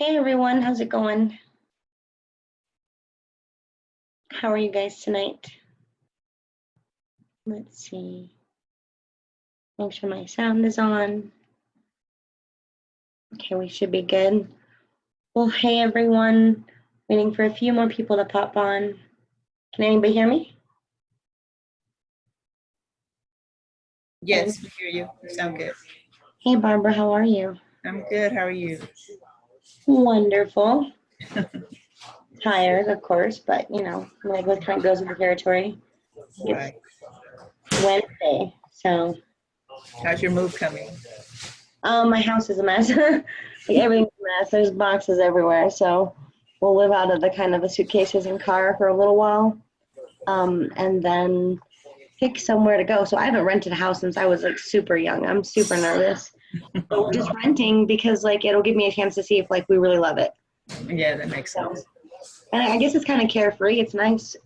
Hey everyone, how's it going? How are you guys tonight? Let's see. Make sure my sound is on. Okay, we should be good. Well, hey everyone. Waiting for a few more people to pop on. Can anybody hear me? Yes, we hear you. You sound good. Hey Barbara, how are you? I'm good. How are you? Wonderful. Tired, of course, but you know, like what kind of goes with the territory. Right. It's Wednesday, so. How's your move coming? My house is a mess. Like everything's a mess. There's boxes everywhere, so we'll live out of the kind of the suitcases and car for a little while, and then pick somewhere to go. So I haven't rented a house since I was like super young. I'm super nervous, but we're just renting because like it'll give me a chance to see if like we really love it. Yeah, that makes sense. And I guess it's kind of carefree. It's nice.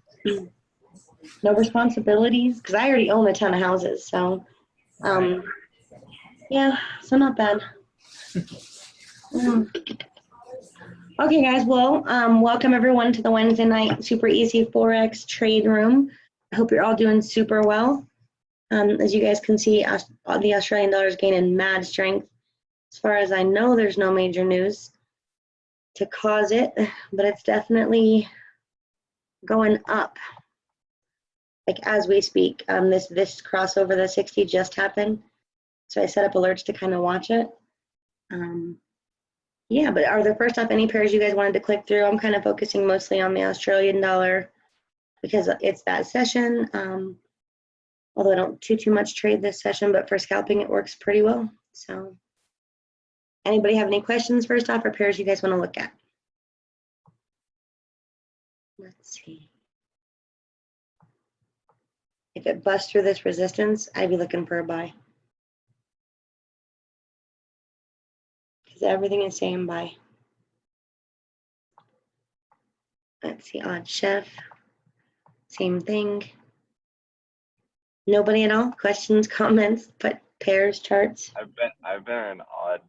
No responsibilities because I already own a ton of houses, so yeah, so not bad. Okay, guys. Well, welcome everyone to the Wednesday night SuperEZ Forex trade room. I hope you're all doing super well. As you guys can see, the Australian dollar is gaining mad strength. As far as I know, there's no major news to cause it, but it's definitely going up. Like as we speak, this crossover, the 60 just happened, so I set up alerts to kind of watch it. Yeah, but are there first off any pairs you guys wanted to click through? I'm kind of focusing mostly on the Australian dollar because it's that session. Although I don't too much trade this session, but for scalping it works pretty well. So anybody have any questions first off or pairs you guys want to look at? Let's see. If it busts through this resistance, I'd be looking for a buy. Because everything is saying buy. Let's see, odd chef. Same thing. Nobody at all? Questions, comments, but pairs, charts? I've been an odd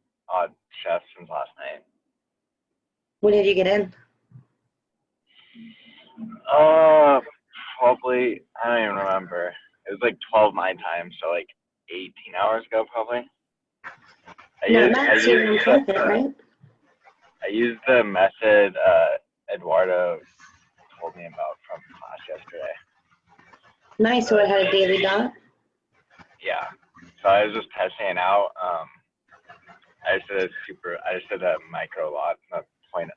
chef since last night. When did you get in? Probably, I don't even remember. It was like 12 my time, so like 18 hours ago probably. I used the method Eduardo told me about from class yesterday. Nice, so it had a daily dot? Yeah, so I was just testing it out. I just did a micro lot, not 0.01,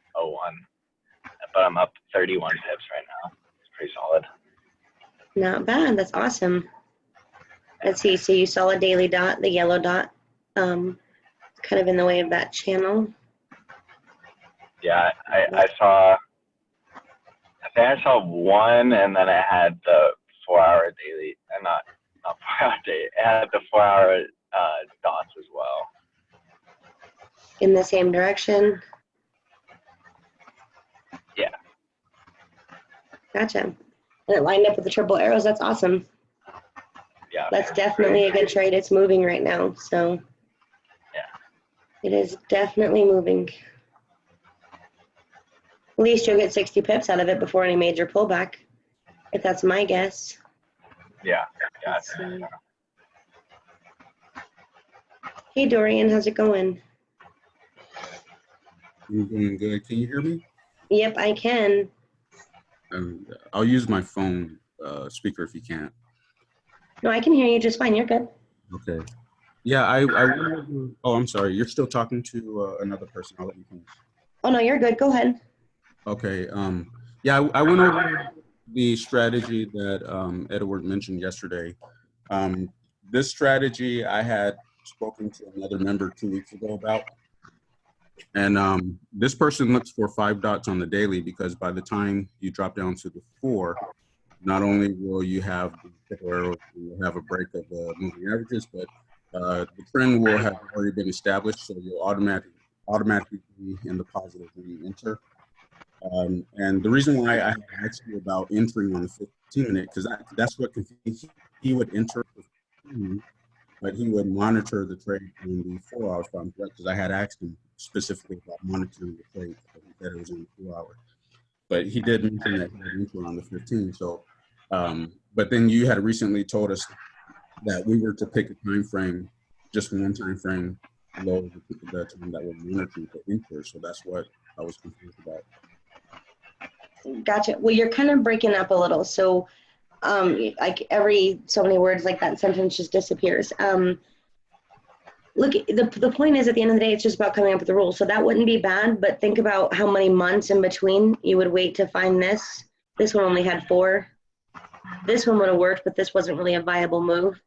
but I'm up 31 pips right now. It's pretty solid. Not bad, that's awesome. Let's see, so you saw a daily dot, the yellow dot, kind of in the way of that channel. Yeah, I think I saw one, and then it had the 4-hour daily, and not 4-hour day. It had the 4-hour dots as well. In the same direction? Yeah. Gotcha. And it lined up with the triple arrows. That's awesome. Yeah. That's definitely a good trade. It's moving right now, so. Yeah. It is definitely moving. At least you'll get 60 pips out of it before any major pullback, if that's my guess. Yeah. Hey Dorian, how's it going? I'm doing good. Can you hear me? Yep, I can. I'll use my phone speaker if you can't. No, I can hear you just fine. You're good. Okay. Yeah, I oh, I'm sorry. You're still talking to another person. I'll let you finish. Oh, no, you're good. Go ahead. Okay. Yeah, I went over the strategy that Edward mentioned yesterday. This strategy I had spoken to another member 2 weeks ago about. And this person looks for 5 dots on the daily because by the time you drop down to the 4, not only will you have the triple arrow, you'll have a break of the moving averages, but the trend will have already been established, so you'll automatically be in the positive when you enter. And the reason why I asked you about entering on the 15-minute, because that's what confused. He would enter but he would monitor the trade in the 4 hours, if I'm correct, because I had asked him specifically about monitoring the trade, but he said it was in the 2 hours. But he did mention that he had entry on the 15. So, but then you had recently told us that we were to pick a time frame, just one time frame below the time that we're monitoring for enter. So that's what I was confused about. Gotcha. Well, you're kind of breaking up a little. So like every so many words like that sentence just disappears. Look, the point is at the end of the day, it's just about coming up with the rules. So that wouldn't be bad, but think about how many months in between you would wait to find this. This one only had 4. This one would have worked, but this wasn't really a viable move.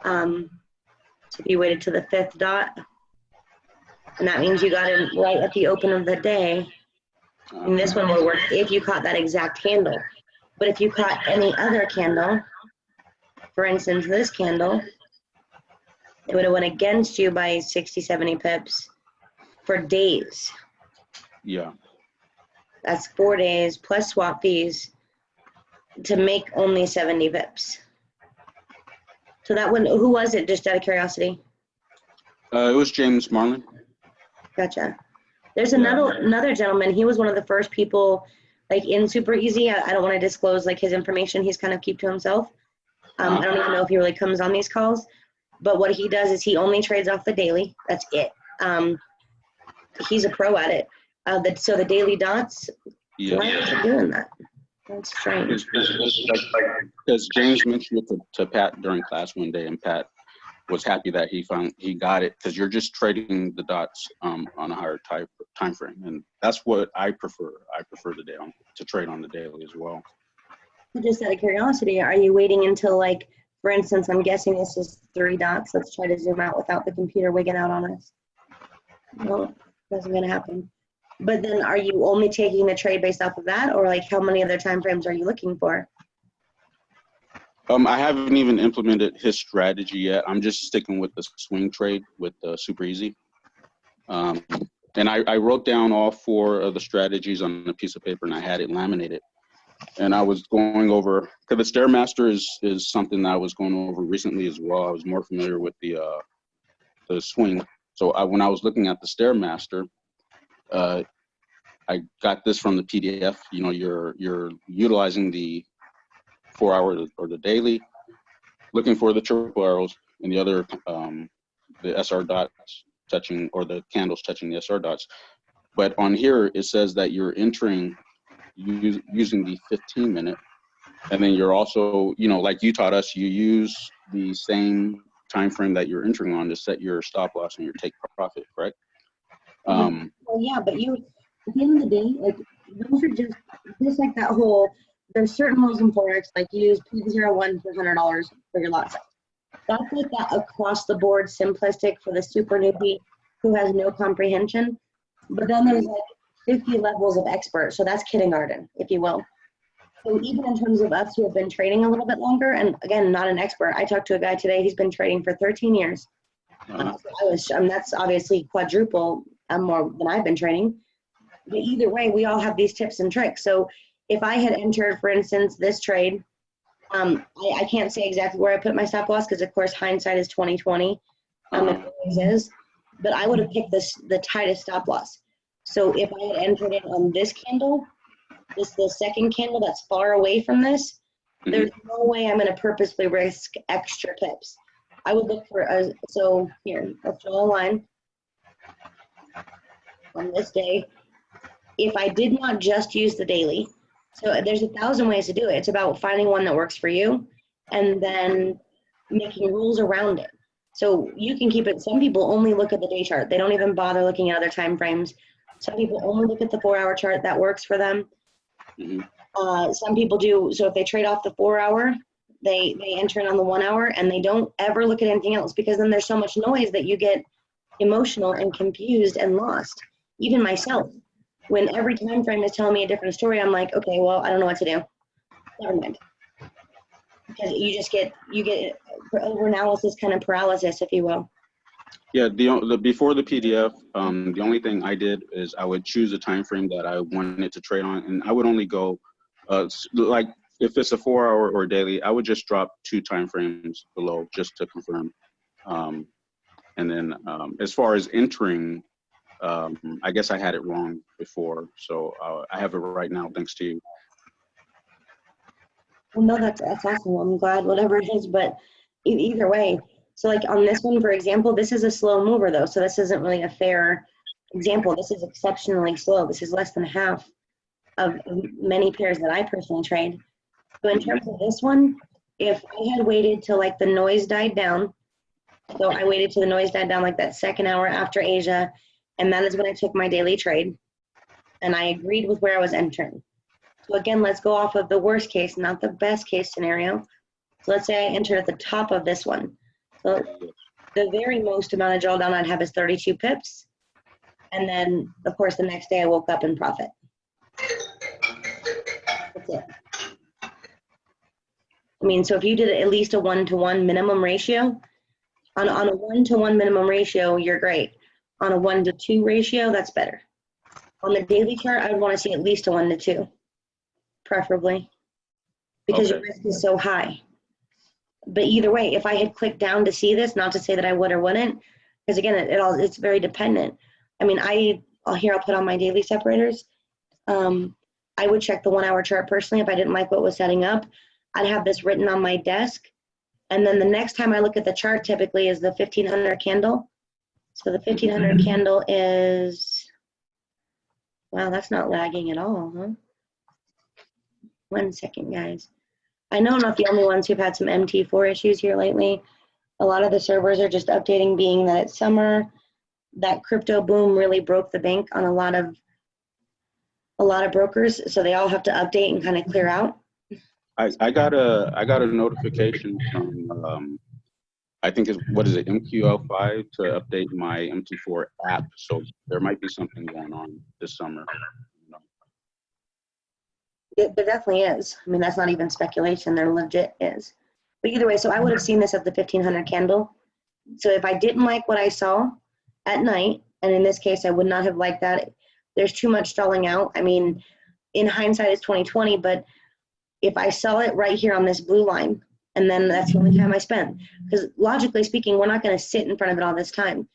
So if you waited to the 5th dot, and that means you got in right at the open of the day, and this one would work if you caught that exact candle. But if you caught any other candle, for instance, this candle, it would have went against you by 60, 70 pips for days. Yeah. That's 4 days plus swap fees to make only 70 pips. So that one, who was it, just out of curiosity? It was James Marlin. Gotcha. There's another gentleman. He was one of the first people, like in SuperEZ. I don't want to disclose like his information. He's kind of keep to himself. I don't even know if he really comes on these calls. But what he does is he only trades off the daily. That's it. He's a pro at it. So the daily dots, why are you doing that? That's strange. Because James mentioned it to Pat during class one day, and Pat was happy that he got it, because you're just trading the dots on a higher time frame, and that's what I prefer. I prefer the day to trade on the daily as well. Just out of curiosity, are you waiting until, like, for instance, I'm guessing this is 3 dots. Let's try to zoom out without the computer wigging out on us. No, that's not going to happen. But then are you only taking the trade based off of that, or like how many other time frames are you looking for? I haven't even implemented his strategy yet. I'm just sticking with the swing trade with SuperEZ. And I wrote down all 4 of the strategies on a piece of paper, and I had it laminated. And I was going over, because the Stairmaster is something that I was going over recently as well. I was more familiar with the swing. So when I was looking at the Stairmaster, I got this from the PDF. You know, you're utilizing the 4 hour or the daily, looking for the triple arrows and the other the SR dots touching, or the candles touching the SR dots. But on here it says that you're entering using the 15-minute, and then you're also, you know, like you taught us, you use the same time frame that you're entering on to set your stop loss and your take profit, correct? Well, yeah, but you, at the end of the day, like, those are just like that whole, there's certain rules in Forex, like you use P01 for $100 for your lot size. That's like that across the board simplistic for the super newbie who has no comprehension. But then there's like 50 levels of expert, so that's kindergarten, if you will. So even in terms of us who have been trading a little bit longer, and again, not an expert, I talked to a guy today, he's been trading for 13 years. That's obviously quadruple more than I've been trading. But either way, we all have these tips and tricks. So if I had entered, for instance, this trade, I can't say exactly where I put my stop loss, because of course hindsight is 20/20. It always is. But I would have picked the tightest stop loss. So if I had entered it on this candle, the second candle that's far away from this, there's no way I'm going to purposely risk extra pips. I would look for so here, let's draw a line on this day. If I did not just use the daily, so there's 1,000 ways to do it. It's about finding one that works for you and then making rules around it. So you can keep it, some people only look at the day chart. They don't even bother looking at other time frames. Some people only look at the 4 hour chart. That works for them. Some people do, so if they trade off the 4 hour, they enter in on the 1 hour, and they don't ever look at anything else, because then there's so much noise that you get emotional and confused and lost. Even myself, when every time frame is telling me a different story, I'm like, okay, well, I don't know what to do. Never mind. Because you get over analysis kind of paralysis, if you will. Yeah, before the PDF, the only thing I did is I would choose a time frame that I wanted to trade on, and I would only go, like if it's a 4 hour or daily, I would just drop 2 time frames below just to confirm. And then as far as entering, I guess I had it wrong before, so I have it right now thanks to you. Well, no, that's awesome. I'm glad, whatever it is, but either way. So like on this one, for example, this is a slow mover though, so this isn't really a fair example. This is exceptionally slow. This is less than half of many pairs that I personally trade. So in terms of this one, if I had waited till like the noise died down, so I waited till the noise died down like that second hour after Asia, and that is when I took my daily trade, and I agreed with where I was entering. So again, let's go off of the worst case, not the best case scenario. So let's say I entered at the top of this one. So the very most amount of drawdown I'd have is 32 pips. And then, of course, the next day I woke up in profit. That's it. I mean, so if you did at least a 1-to-1 minimum ratio, on a 1-to-1 minimum ratio, you're great. On a 1-to-2 ratio, that's better. On the daily chart, I would want to see at least a 1-to-2, preferably, because your risk is so high. But either way, if I had clicked down to see this, not to say that I would or wouldn't, because again, it's very dependent. I mean, I'll put on my daily separators. I would check the 1 hour chart personally if I didn't like what was setting up. I'd have this written on my desk. And then the next time I look at the chart typically is the 1500 candle. So the 1500 candle is, wow, that's not lagging at all, huh? 1 second, guys. I know I'm not the only ones who've had some MT4 issues here lately. A lot of the servers are just updating, being that it's summer. That crypto boom really broke the bank on a lot of brokers, so they all have to update and kind of clear out. I got a notification from I think what is it, MQL5 to update my MT4 app. So there might be something going on this summer. There definitely is. I mean, that's not even speculation. There legit is. But either way, so I would have seen this at the 1500 candle. So if I didn't like what I saw at night, and in this case, I would not have liked that. There's too much stalling out. I mean, in hindsight, it's 2020, but if I sell it right here on this blue line, and then that's the only time I spent, because logically speaking, we're not going to sit in front of it all this time.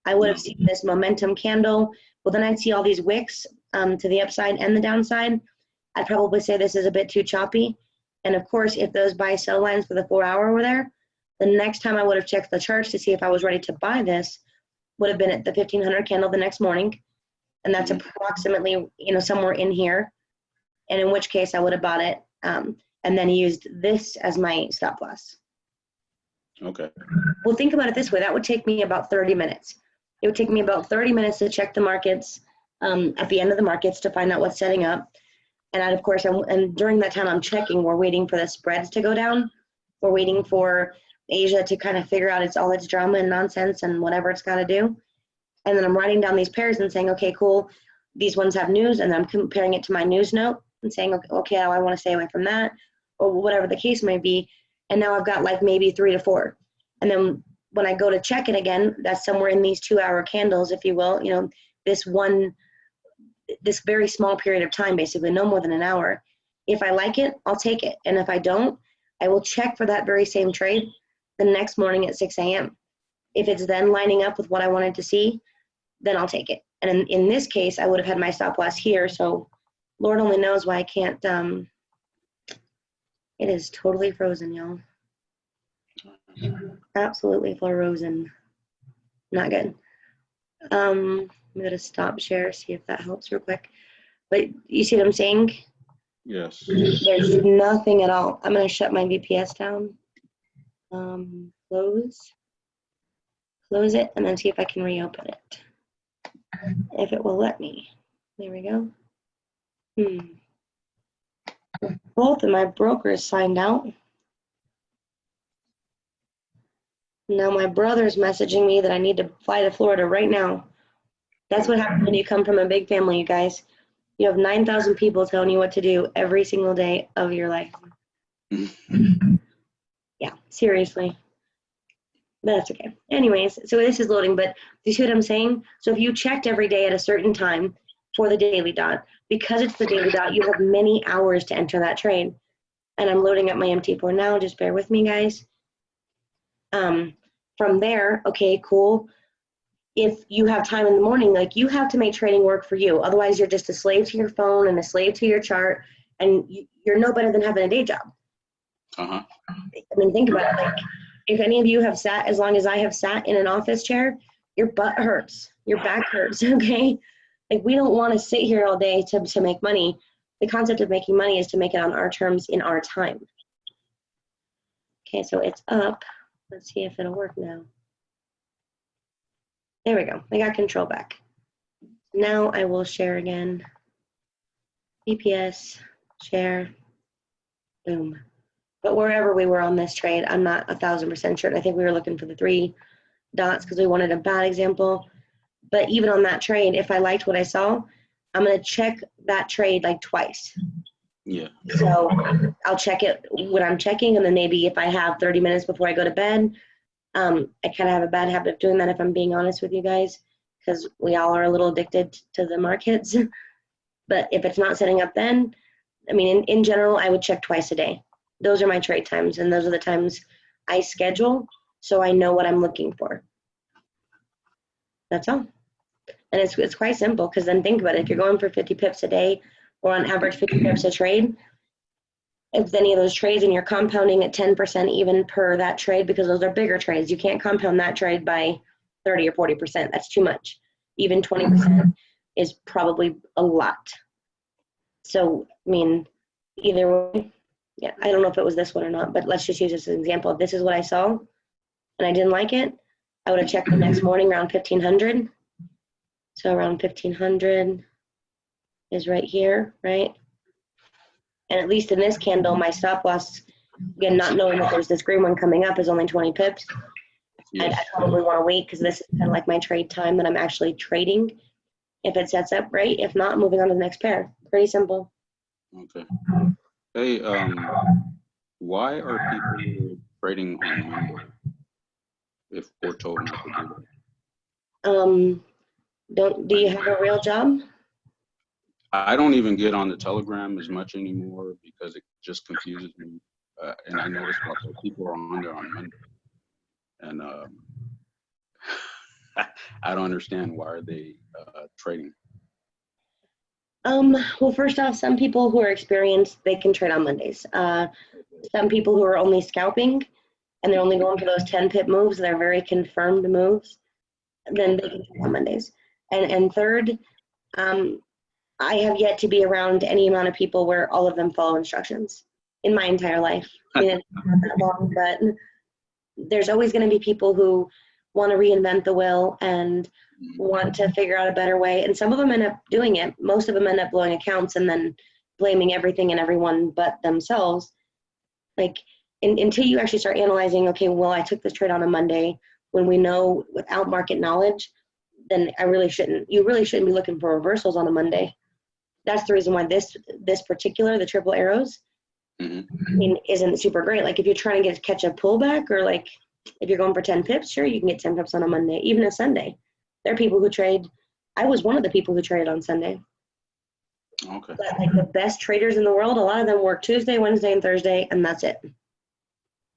I would have seen this momentum candle. Well, then I'd see all these wicks to the upside and the downside. I'd probably say this is a bit too choppy. And of course, if those buy-sell lines for the 4 hour were there, the next time I would have checked the charts to see if I was ready to buy this would have been at the 1500 candle the next morning. And that's approximately, somewhere in here. And in which case I would have bought it and then used this as my stop loss. Okay. Well, think about it this way. That would take me about 30 minutes. It would take me about 30 minutes to check the markets at the end of the markets to find out what's setting up. And of course, and during that time I'm checking, we're waiting for the spreads to go down. We're waiting for Asia to kind of figure out all its drama and nonsense and whatever it's got to do. And then I'm writing down these pairs and saying, okay, cool, these ones have news, and I'm comparing it to my news note and saying, okay, I want to stay away from that, or whatever the case may be. And now I've got like maybe 3 to 4. And then when I go to check it again, that's somewhere in these 2 hour candles, if you will, this very small period of time, basically no more than an hour. If I like it, I'll take it. And if I don't, I will check for that very same trade the next morning at 6 a.m. If it's then lining up with what I wanted to see, then I'll take it. And in this case, I would have had my stop loss here. So Lord only knows why I can't. It is totally frozen, y'all. Absolutely frozen. Not good. I'm going to stop share, see if that helps real quick. But you see what I'm saying? Yes. There's nothing at all. I'm going to shut my VPS down. Close it, and then see if I can reopen it. If it will let me. There we go. Both of my brokers signed out. Now my brother's messaging me that I need to fly to Florida right now. That's what happens when you come from a big family, you guys. You have 9,000 people telling you what to do every single day of your life. Yeah, seriously. But that's okay. Anyways, so this is loading, but do you see what I'm saying? So if you checked every day at a certain time for the daily dot, because it's the daily dot, you have many hours to enter that trade. and I'm loading up my MT4 now. Just bear with me, guys. From there, okay, cool. If you have time in the morning, like you have to make trading work for you. Otherwise, you're just a slave to your phone and a slave to your chart, and you're no better than having a day job. Uh-huh. I mean, think about it. Like, if any of you have sat as long as I have sat in an office chair, your butt hurts, your back hurts, okay? Like, we don't want to sit here all day to make money. The concept of making money is to make it on our terms in our time. Okay, so it's up. Let's see if it'll work now. There we go. I got control back. Now I will share again. BPS, share, boom. But wherever we were on this trade, I'm not 1,000% sure. I think we were looking for the 3 dots because we wanted a bad example. But even on that trade, if I liked what I saw, I'm going to check that trade like twice. Yeah. So I'll check it when I'm checking, and then maybe if I have 30 minutes before I go to bed, I kind of have a bad habit of doing that, if I'm being honest with you guys, because we all are a little addicted to the markets. But if it's not setting up then, I mean, in general, I would check twice a day. Those are my trade times, and those are the times I schedule, so I know what I'm looking for. That's all. And it's quite simple, because then think about it. If you're going for 50 pips a day, or on average 50 pips a trade, if any of those trades and you're compounding at 10% even per that trade, because those are bigger trades, you can't compound that trade by 30 or 40%. That's too much. Even 20% is probably a lot. So, I mean, either way, yeah, I don't know if it was this one or not, but let's just use this as an example. If this is what I saw and I didn't like it, I would have checked the next morning around 1,500. So around 1,500 is right here, right? And at least in this candle, my stop loss, again, not knowing that there's this green one coming up, is only 20 pips. Yes. I probably want to wait because this is kind of like my trade time that I'm actually trading. If it sets up, great. If not, moving on to the next pair. Pretty simple. Okay. Hey, why are people trading on Monday if we're told not to do that? Do you have a real job? I don't even get on the Telegram as much anymore because it just confuses me. And I notice lots of people are on there on Monday. And I don't understand why are they trading. Well, first off, some people who are experienced, they can trade on Mondays. Some people who are only scalping and they're only going for those 10 pip moves, they're very confirmed moves, then they can trade on Mondays. And third, I have yet to be around any amount of people where all of them follow instructions in my entire life. I mean, it's not that long, but there's always going to be people who want to reinvent the wheel and want to figure out a better way. And some of them end up doing it. Most of them end up blowing accounts and then blaming everything and everyone but themselves. Like, until you actually start analyzing, okay, well, I took this trade on a Monday, when we know without market knowledge, then you really shouldn't be looking for reversals on a Monday. That's the reason why this particular, the triple arrows, I mean, isn't super great. Like, if you're trying to catch a pullback, or like if you're going for 10 pips, sure, you can get 10 pips on a Monday, even a Sunday. There are people who trade. I was one of the people who traded on Sunday. Okay. But like the best traders in the world, a lot of them work Tuesday, Wednesday, and Thursday, and that's it.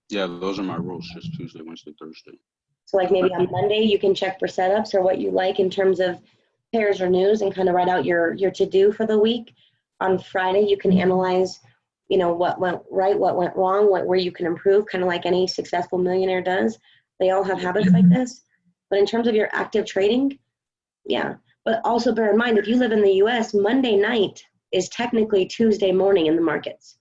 Yeah, those are my rules, just Tuesday, Wednesday, Thursday. So like maybe on Monday, you can check for setups or what you like in terms of pairs or news and kind of write out your to-do for the week. On Friday, you can analyze, what went right, what went wrong, where you can improve, kind of like any successful millionaire does. They all have habits like this. But in terms of your active trading, yeah. But also bear in mind, if you live in the US, Monday night is technically Tuesday morning in the markets.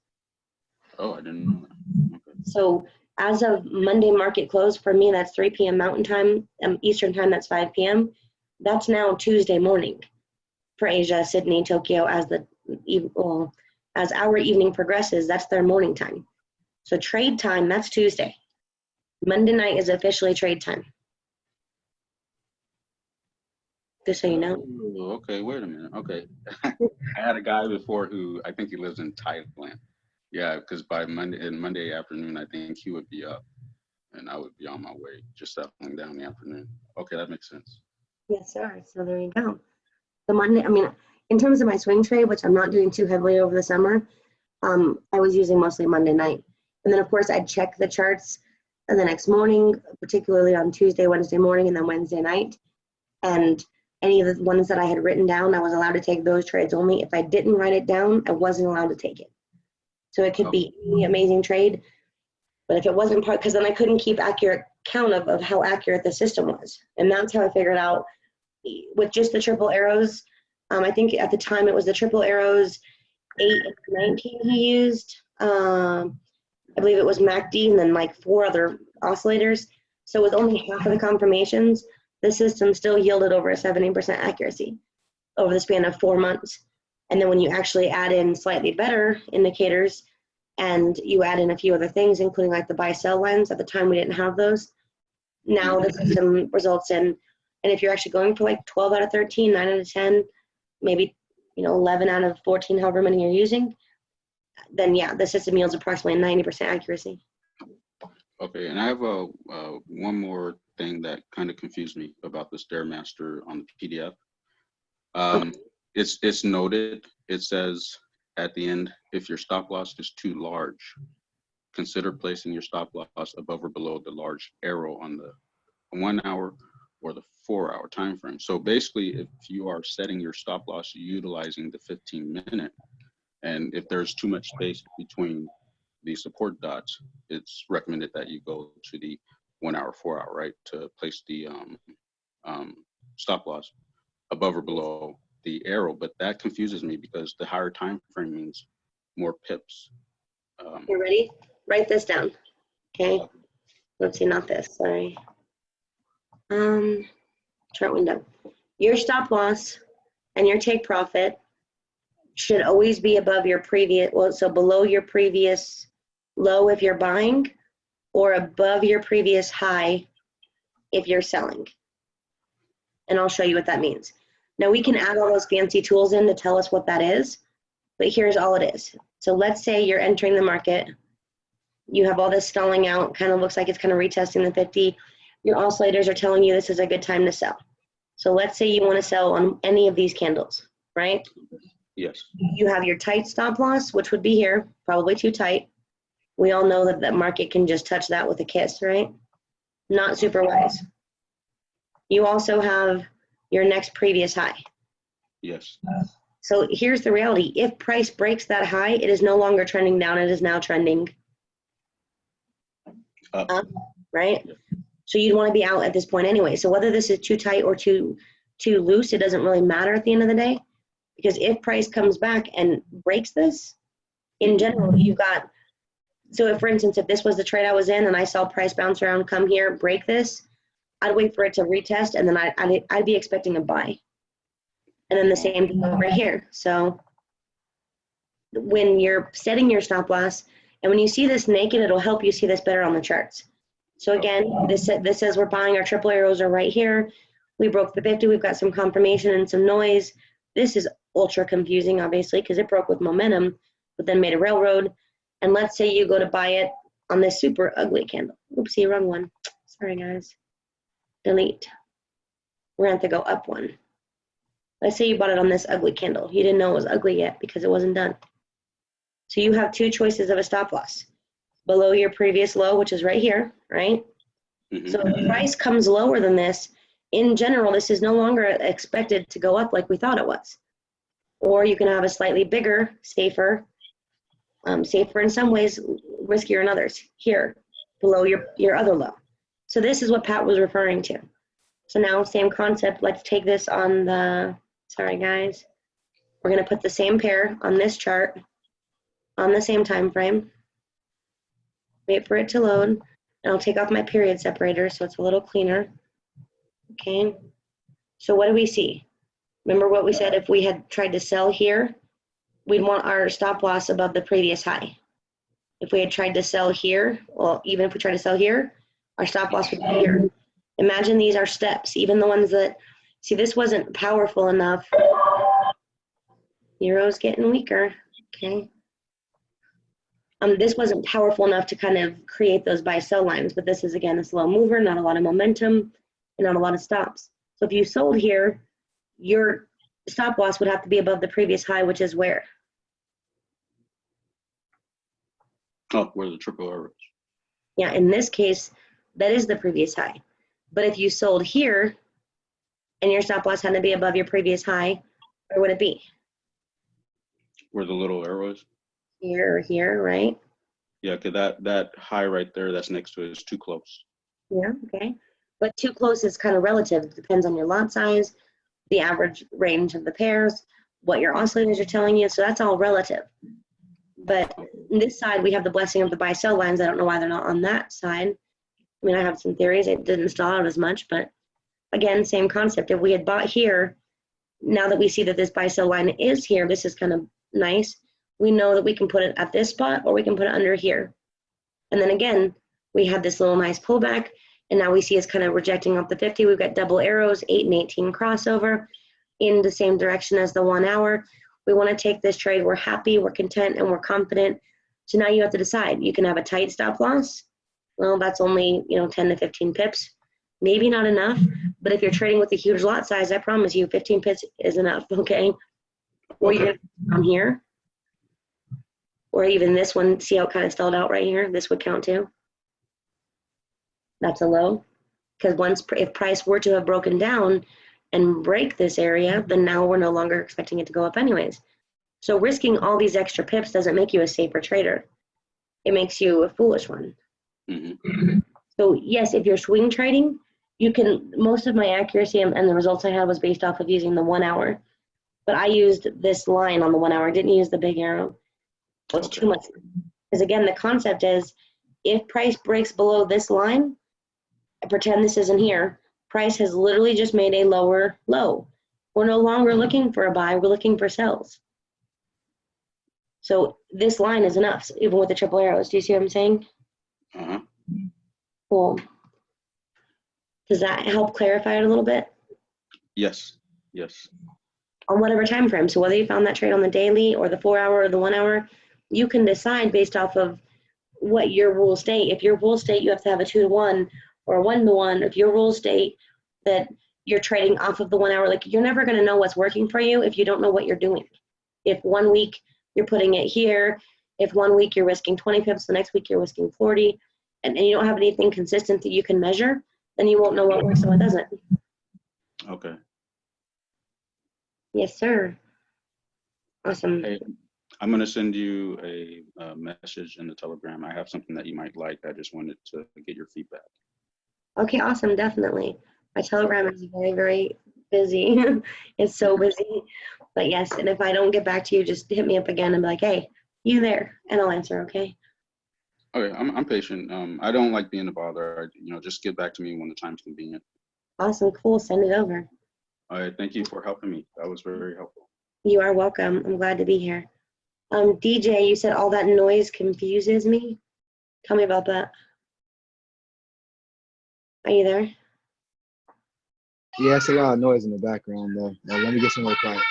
Oh, I didn't know that. Okay. So as of Monday market close, for me, that's 3 p.m. Mountain Time, Eastern Time, that's 5 p.m. That's now Tuesday morning for Asia, Sydney, Tokyo. As our evening progresses, that's their morning time. So trade time, that's Tuesday. Monday night is officially trade time. Just so you know. Oh, okay, wait a minute. Okay. I had a guy before who, I think he lives in Thailand. Yeah, because by Monday afternoon, I think he would be up and I would be on my way, just settling down in the afternoon. Okay, that makes sense. Yes, sir. So there you go. The Monday, I mean, in terms of my swing trade, which I'm not doing too heavily over the summer, I was using mostly Monday night. And then of course I'd check the charts the next morning, particularly on Tuesday, Wednesday morning, and then Wednesday night. And any of the ones that I had written down, I was allowed to take those trades only. If I didn't write it down, I wasn't allowed to take it. So it could be any amazing trade, but if it wasn't part, because then I couldn't keep accurate count of how accurate the system was. And that's how I figured out with just the triple arrows. I think at the time it was the triple arrows 8 and 19 he used. I believe it was MACD and then like 4 other oscillators. So with only half of the confirmations, the system still yielded over a 70% accuracy over the span of 4 months. And then when you actually add in slightly better indicators and you add in a few other things, including like the buy-sell lines, at the time we didn't have those. Now the system results in, and if you're actually going for like 12 out of 13, 9 out of 10, maybe 11 out of 14, however many you're using, then yeah, the system yields approximately 90% accuracy. Okay, and I have one more thing that kind of confused me about the Stairmaster on the PDF. It's noted, it says at the end, if your stop loss is too large, consider placing your stop loss above or below the large arrow on the 1 hour or the 4 hour time frame. So basically, if you are setting your stop loss utilizing the 15-minute, and if there's too much space between the support dots, it's recommended that you go to the 1 hour, 4 hour, right, to place the stop loss above or below the arrow. But that confuses me because the higher time frame means more pips. You ready? Write this down. Okay. Let's see, not this. Sorry. Chart window. Your stop loss and your take profit should always be above your previous, well, so below your previous low if you're buying, or above your previous high if you're selling. And I'll show you what that means. Now we can add all those fancy tools in to tell us what that is, but here's all it is. So let's say you're entering the market. You have all this stalling out, kind of looks like it's kind of retesting the 50. Your oscillators are telling you this is a good time to sell. So let's say you want to sell on any of these candles, right? Yes. You have your tight stop loss, which would be here, probably too tight. We all know that the market can just touch that with a kiss, right? Not super wise. You also have your next previous high. Yes. So here's the reality. If price breaks that high, it is no longer trending down. It is now trending up, right? So you'd want to be out at this point anyway. So whether this is too tight or too loose, it doesn't really matter at the end of the day. Because if price comes back and breaks this, in general, you've got, so if, for instance, if this was the trade I was in and I saw price bounce around, come here, break this, I'd wait for it to retest, and then I'd be expecting a buy. And then the same thing over here. So when you're setting your stop loss, and when you see this naked, it'll help you see this better on the charts. So again, this says we're buying, our triple arrows are right here. We broke the 50, we've got some confirmation and some noise. This is ultra confusing, obviously, because it broke with momentum, but then made a railroad. And let's say you go to buy it on this super ugly candle. Oopsie, wrong one. Sorry, guys. Delete. We're going to have to go up one. Let's say you bought it on this ugly candle. You didn't know it was ugly yet because it wasn't done. So you have two choices of a stop loss. Below your previous low, which is right here, right? Mm-hmm. So if the price comes lower than this, in general, this is no longer expected to go up like we thought it was. Or you can have a slightly bigger, safer in some ways, riskier in others, here, below your other low. So this is what Pat was referring to. So now, same concept, let's take this on the, sorry guys, we're gonna put the same pair on this chart, on the same time frame. Wait for it to load, and I'll take off my period separator so it's a little cleaner. Okay, so what do we see? Remember what we said, if we had tried to sell here, we'd want our stop loss above the previous high. If we had tried to sell here, well, even if we tried to sell here, our stop loss would be here. Imagine these are steps, even the ones that, see, this wasn't powerful enough. Euro's getting weaker, okay. This wasn't powerful enough to kind of create those buy-sell lines, but this is, again, a slow mover, not a lot of momentum, and not a lot of stops. So if you sold here, your stop loss would have to be above the previous high, which is where? Oh, where the triple arrows. Yeah, in this case, that is the previous high. But if you sold here and your stop loss had to be above your previous high, where would it be? Where the little arrow is? Here or here, right? Yeah, because that high right there that's next to it is too close. Yeah, okay. But too close is kind of relative. It depends on your lot size, the average range of the pairs, what your oscillators are telling you. So that's all relative. But on this side, we have the blessing of the buy-sell lines. I don't know why they're not on that side. I mean, I have some theories. It didn't stall out as much, but again, same concept. If we had bought here, now that we see that this buy-sell line is here, this is kind of nice. We know that we can put it at this spot or we can put it under here. And then again, we had this little nice pullback, and now we see it's kind of rejecting off the 50. We've got double arrows, 8 and 18 crossover in the same direction as the 1 hour. We want to take this trade. We're happy, we're content, and we're confident. So now you have to decide. You can have a tight stop loss. Well, that's only 10 to 15 pips. Maybe not enough, but if you're trading with a huge lot size, I promise you 15 pips is enough, okay? Or you're going to come here. Or even this one, see how it kind of stalled out right here? This would count too. That's a low. Because if price were to have broken down and break this area, then now we're no longer expecting it to go up anyways. So risking all these extra pips doesn't make you a safer trader. It makes you a foolish one. Mm-hmm. So yes, if you're swing trading, you can, most of my accuracy and the results I had was based off of using the 1 hour. But I used this line on the 1 hour, I didn't use the big arrow. It was too much. Because again, the concept is if price breaks below this line, I pretend this isn't here, price has literally just made a lower low. We're no longer looking for a buy, we're looking for sells. So this line is enough, even with the triple arrows. Do you see what I'm saying? Uh-huh. Cool. Does that help clarify it a little bit? Yes. Yes. On whatever time frame. So whether you found that trade on the daily or the 4 hour or the 1 hour, you can decide based off of what your rules state. If your rules state you have to have a 2 to 1 or a 1 to 1, if your rules state that you're trading off of the 1 hour, like you're never going to know what's working for you if you don't know what you're doing. If 1 week you're putting it here, if 1 week you're risking 20 pips, the next week you're risking 40, and you don't have anything consistent that you can measure, then you won't know what works and what doesn't. Okay. Yes, sir. Awesome. Hey, I'm going to send you a message in the Telegram. I have something that you might like. I just wanted to get your feedback. Okay, awesome, definitely. My Telegram is very, very busy. It's so busy. But yes, and if I don't get back to you, just hit me up again and be like, hey, you there? And I'll answer, okay? Okay, I'm patient. I don't like being a bother. Just get back to me when the time's convenient. Awesome, cool, send it over. All right, thank you for helping me. That was very, very helpful. You are welcome. I'm glad to be here. DJ, you said all that noise confuses me. Tell me about that. Are you there? Yeah, it's a lot of noise in the background though. Let me get somewhere quiet.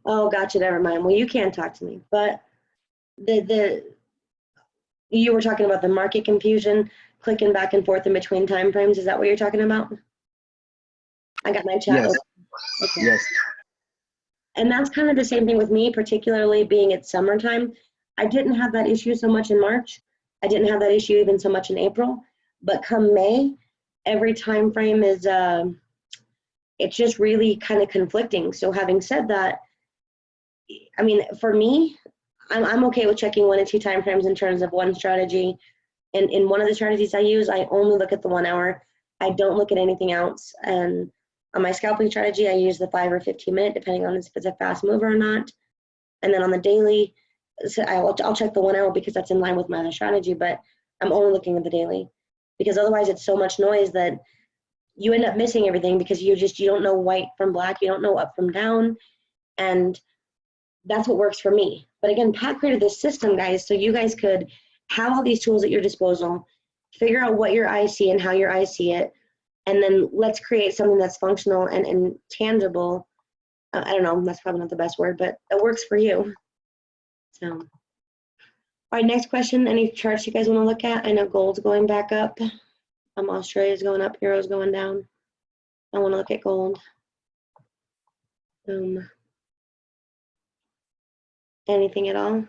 Oh, gotcha, never mind. Well, you can talk to me. But you were talking about the market confusion, clicking back and forth in between time frames. Is that what you're talking about? I got my chat Yes. open. Okay. Yes. And that's kind of the same thing with me, particularly being it's summertime. I didn't have that issue so much in March. I didn't have that issue even so much in April. But come May, every time frame is, it's just really kind of conflicting. So having said that, I mean, for me, I'm okay with checking 1 and 2 time frames in terms of one strategy. And in one of the strategies I use, I only look at the 1 hour. I don't look at anything else. And on my scalping strategy, I use the 5 or 15 minute, depending on if it's a fast mover or not. And then on the daily, so I'll check the 1 hour because that's in line with my other strategy, but I'm only looking at the daily because otherwise it's so much noise that you end up missing everything because you don't know white from black, you don't know up from down, and that's what works for me. But again, Pat created this system, guys, so you guys could have all these tools at your disposal, figure out what your eyes see and how your eyes see it, and then let's create something that's functional and tangible. I don't know, that's probably not the best word, but it works for you. So, all right, next question. Any charts you guys want to look at? I know gold's going back up. Australia's going up, euro's going down. I want to look at gold. Anything at all?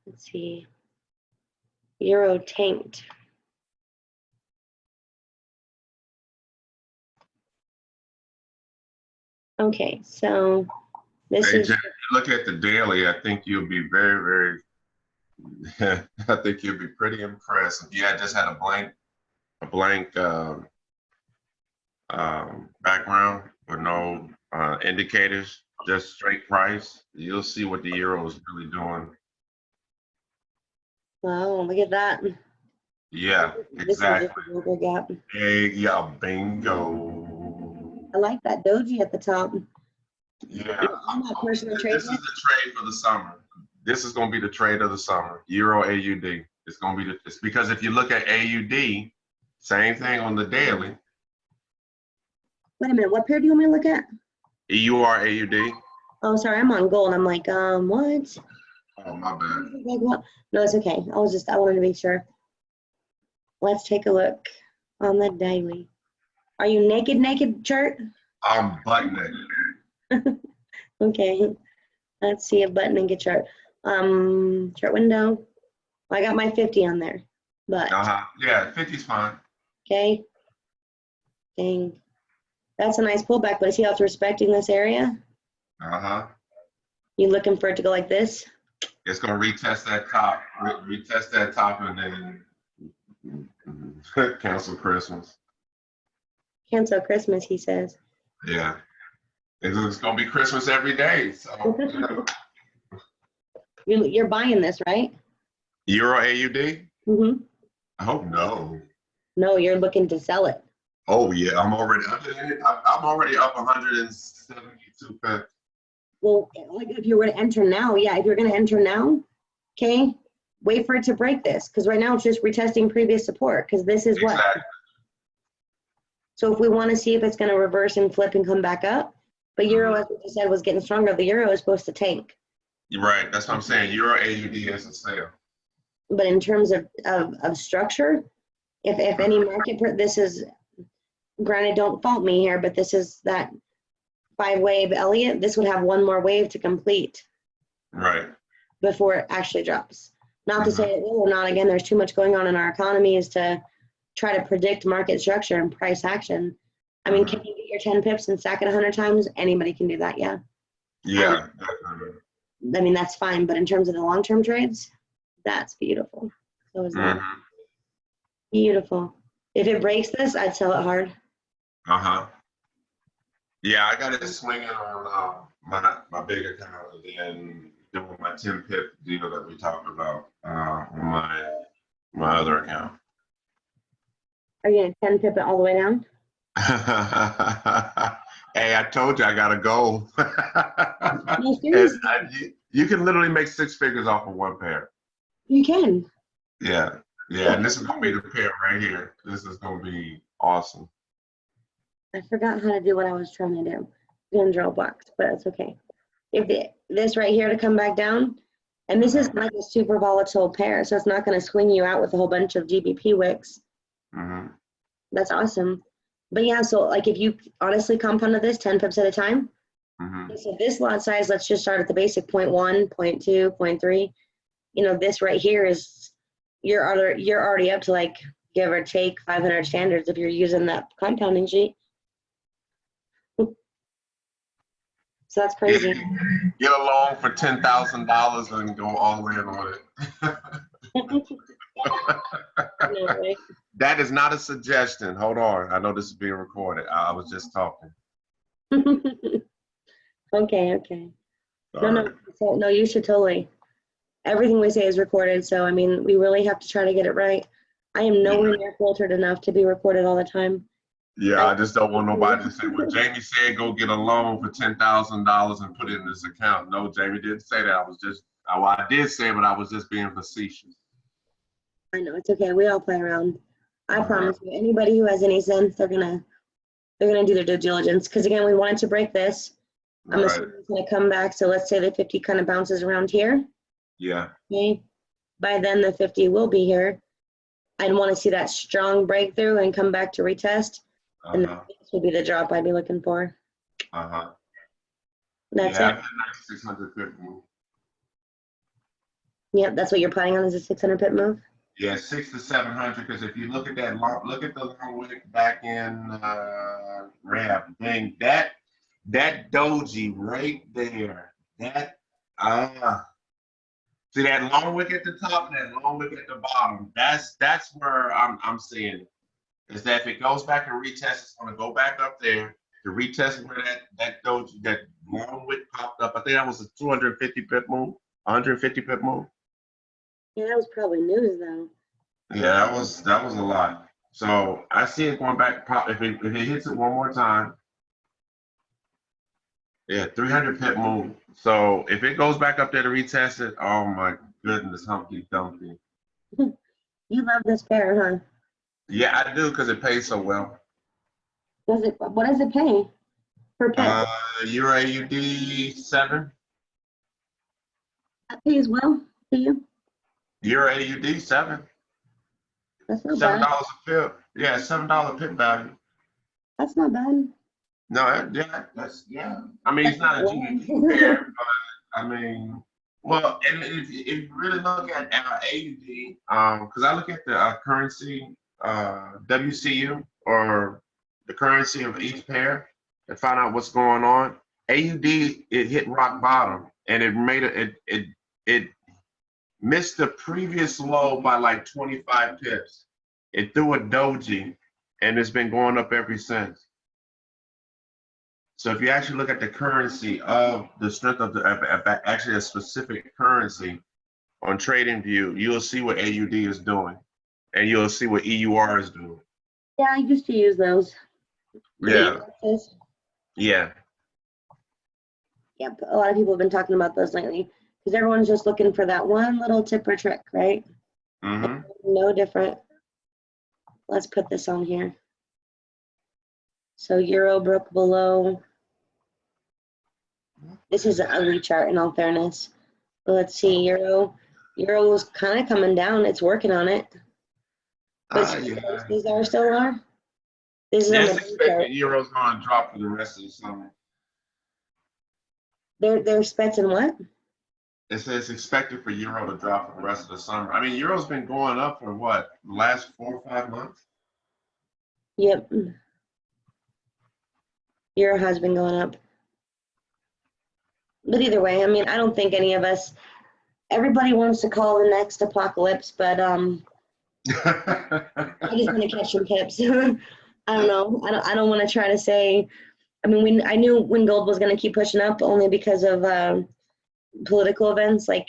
Let's see. Euro tanked. Okay, so this Hey, is Jay, if you look at the daily, I think you'll be very, I think you'll be pretty impressed if you had just had a blank background with no indicators, just straight price. You'll see what the euro is really doing. wow, look at that. Yeah, This is exactly. just a global gap. Hey, yeah, bingo. I like that doji at the top. Yeah, I'm not personally trading this is it. the trade for the summer. This is going to be the trade of the summer. Euro AUD. It's going to be it's because if you look at AUD, same thing on the daily. Wait a minute, what pair do you want me to look at? EUR AUD. Oh, sorry, I'm on gold. I'm like, what? Oh, my bad. No, it's okay. I wanted to be sure. Let's take a look on the daily. Are you naked chart? I'm butt naked. Okay. Let's see a button and get chart. Chart window. I got my 50 on there, but Yeah, 50's fine. okay. Dang. That's a nice pullback, but see how it's respecting this area? You looking for it to go like this? It's going to retest that top, retest that top, and then cancel Christmas. Cancel Christmas, he says. Yeah. It's going to be Christmas every day. So, you know. You're buying this, right? Euro AUD? Mm-hmm. I hope no. No, you're looking to sell it. Oh yeah, I'm already up 172 pips. Well, like if you were to enter now, yeah, if you're going to enter now, okay, wait for it to break this, because right now it's just retesting previous support, because this is what. Exactly. So if we want to see if it's going to reverse and flip and come back up, but euro, as we just said, was getting stronger. The euro is supposed to tank. You're right. That's what I'm saying. Euro AUD is a sale. But in terms of structure, if any market, this is, granted, don't fault me here, but this is that 5-wave Elliott. This would have one more wave to complete. Right. Before it actually drops. Not to say it will or not. Again, there's too much going on in our economy is to try to predict market structure and price action. I mean, can you get your 10 pips and stack it 100 times? Anybody can do that, yeah. Yeah, definitely. I mean, that's fine, but in terms of the long-term trades, that's beautiful. So is that beautiful. If it breaks this, I'd sell it hard. Yeah, I got it swinging on my big account and then doing my 10 pip deal that we talked about on my other account. Are you going to 10 pip it all the way down? Hey, I told you I got a goal. No, seriously. You can literally make 6 figures off of one pair. You can. Yeah, and this is gonna be the pair right here. This is gonna be awesome. I forgot how to do what I was trying to do. I'm going to draw a box, but that's okay. If this right here to come back down, and this is like a super volatile pair, so it's not going to swing you out with a whole bunch of GBP wicks. That's awesome. But yeah, so like if you honestly compounded this 10 pips at a time, so this lot size, let's just start at the basic 0.1, 0.2, 0.3. You know, this right here is, you're already up to like, give or take 500 standards if you're using that compounding sheet. So that's crazy. Get a loan for $10,000 and go all the way in on it. No, right? That is not a suggestion. Hold on. I know this is being recorded. I was just talking. Okay. No, you should totally. Everything we say is recorded, so I mean, we really have to try to get it right. I am nowhere near filtered enough to be recorded all the time. Yeah, I just don't want nobody to say, well, Jamie said go get a loan for $10,000 and put it in this account. No, Jamie didn't say that. I did say it, but I was just being facetious. I know, it's okay. We all play around. I promise you, anybody who has any sense, they're gonna do their due diligence. Because again, we wanted to break this. I'm assuming it's gonna come back. So let's say the 50 kind of bounces around here. Yeah. Okay. By then the 50 will be here. I'd want to see that strong breakthrough and come back to retest. And this would be the drop I'd be looking for. That's it. 600 pip move. Yep, that's what you're planning on, is a 600 pip move? Yeah, 600 to 700. Because if you look at that long, look at the long wick back in Rab thing. That doji right there. That see that long wick at the top and that long wick at the bottom. That's where I'm seeing it. Is that if it goes back and retests, it's going to go back up there to retest where that doji, that long wick popped up. I think that was a 250 pip move, 150 pip move. Yeah, that was probably news though. Yeah, that was a lot. So I see it going back. If it hits it one more time, yeah, 300 pip move. So if it goes back up there to retest it, oh my goodness, Humpty Dumpty. You love this pair, huh? Yeah, I do because it pays so well. What does it pay per pip? Euro AUD 7. That pays well for you. Euro AUD 7. That's not $7 bad. a pip. Yeah, $7 pip value. That's not bad. No, yeah. I mean, it's not a GDP pair, but I mean, well, and if you really look at AUD, because I look at the currency, WCU, or the currency of each pair, and find out what's going on. AUD, it hit rock bottom, and it made it missed the previous low by like 25 pips. It threw a doji, and it's been going up ever since. So if you actually look at the currency of the strength of actually a specific currency on TradingView, you'll see what AUD is doing, and you'll see what EUR is doing. Yeah, I used to use those. Yeah. Indexes. Yeah. Yep, a lot of people have been talking about those lately because everyone's just looking for that one little tip or trick, right? Mm-hmm. No different. Let's put this on here. So Euro broke below. This is an ugly chart in all fairness. But let's see, Euro is kind of coming down. It's working on it. But Yeah. these are still are. This is on It's the expected Euro's going to drop for the rest of the summer. They're expecting what? It says expected for Euro to drop for the rest of the summer. I mean, Euro's been going up for what, the last 4 or 5 months? Yep. Euro has been going up. But either way, I mean, I don't think any of us, everybody wants to call the next apocalypse, but I just want to catch some pips. I don't know. I don't want to try to say, I mean, I knew when gold was going to keep pushing up only because of political events. Like,